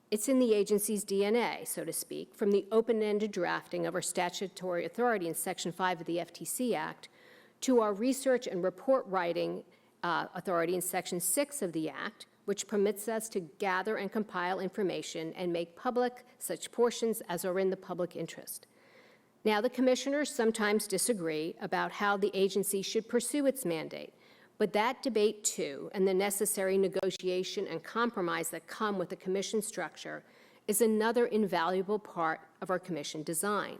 It's in the agency's DNA, so to speak, from the open-ended drafting of our statutory authority in Section 5 of the FTC Act to our research and report writing authority in Section 6 of the Act, which permits us to gather and compile information and make public such portions as are in the public interest. Now, the commissioners sometimes disagree about how the agency should pursue its mandate, but that debate, too, and the necessary negotiation and compromise that come with the commission structure is another invaluable part of our commission design.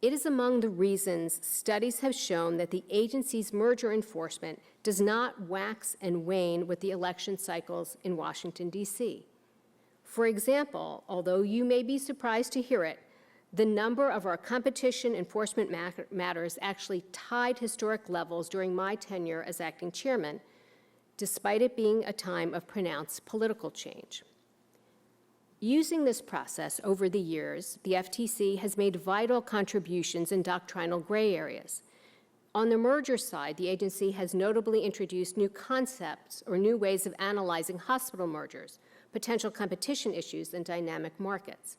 It is among the reasons studies have shown that the agency's merger enforcement does not wax and wane with the election cycles in Washington, D.C. For example, although you may be surprised to hear it, the number of our competition enforcement matters actually tied historic levels during my tenure as acting chairman, despite it being a time of pronounced political change. Using this process over the years, the FTC has made vital contributions in doctrinal gray areas. On the merger side, the agency has notably introduced new concepts or new ways of analyzing hospital mergers, potential competition issues, and dynamic markets.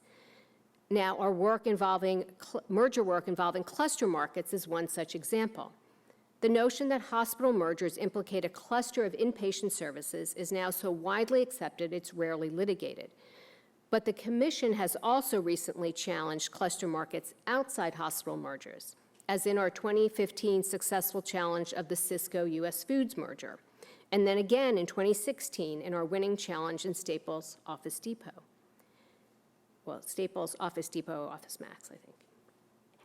Now, our work involving merger work involving cluster markets is one such example. The notion that hospital mergers implicate a cluster of inpatient services is now so widely accepted it's rarely litigated. But the Commission has also recently challenged cluster markets outside hospital mergers, as in our 2015 successful challenge of the Cisco-US Foods merger, and then again in 2016 in our winning challenge in Staples Office Depot. Well, Staples Office Depot, Office Max, I think.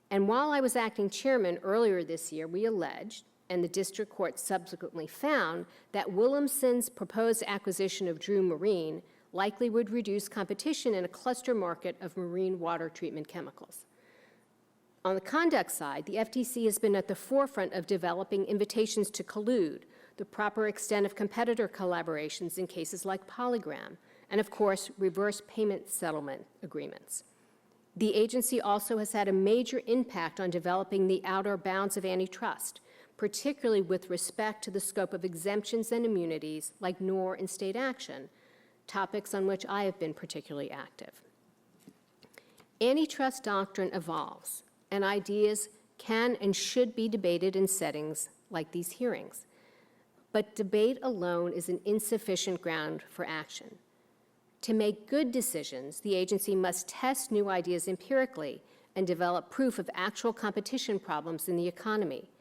And while I was acting chairman earlier this year, we alleged, and the district court subsequently found, that Williamson's proposed acquisition of Drew Marine likely would reduce competition in a cluster market of marine water treatment chemicals. On the conduct side, the FTC has been at the forefront of developing invitations to collude, the proper extent of competitor collaborations in cases like Polygram, and of course, reverse payment settlement agreements. The agency also has had a major impact on developing the outer bounds of antitrust, particularly with respect to the scope of exemptions and immunities like NOR and state action, topics on which I have been particularly active. Antitrust doctrine evolves, and ideas can and should be debated in settings like these hearings. But debate alone is an insufficient ground for action. To make good decisions, the agency must test new ideas empirically and develop proof of actual competition problems in the economy.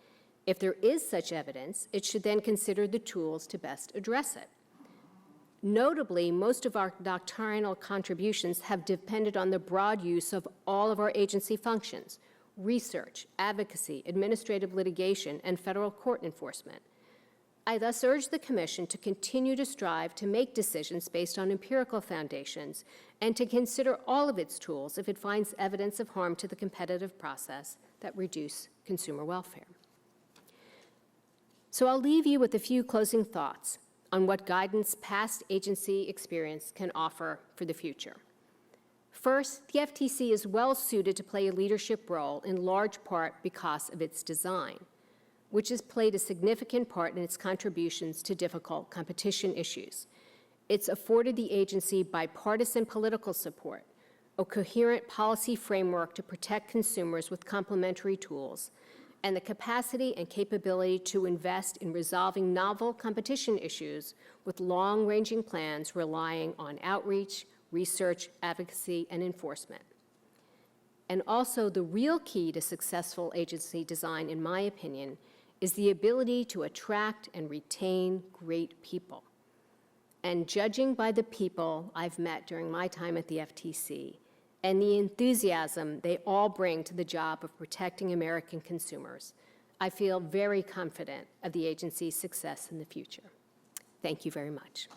If there is such evidence, it should then consider the tools to best address it. Notably, most of our doctrinal contributions have depended on the broad use of all of our agency functions: research, advocacy, administrative litigation, and federal court enforcement. I thus urge the Commission to continue to strive to make decisions based on empirical foundations and to consider all of its tools if it finds evidence of harm to the competitive process that reduce consumer welfare. So I'll leave you with a few closing thoughts on what guidance past agency experience can offer for the future. First, the FTC is well suited to play a leadership role in large part because of its design, which has played a significant part in its contributions to difficult competition issues. It's afforded the agency bipartisan political support, a coherent policy framework to protect consumers with complementary tools, and the capacity and capability to invest in resolving novel competition issues with long-ranging plans relying on outreach, research, advocacy, and enforcement. And also, the real key to successful agency design, in my opinion, is the ability to attract and retain great people. And judging by the people I've met during my time at the FTC, and the enthusiasm they all bring to the job of protecting American consumers, I feel very confident of the agency's success in the future. Thank you very much.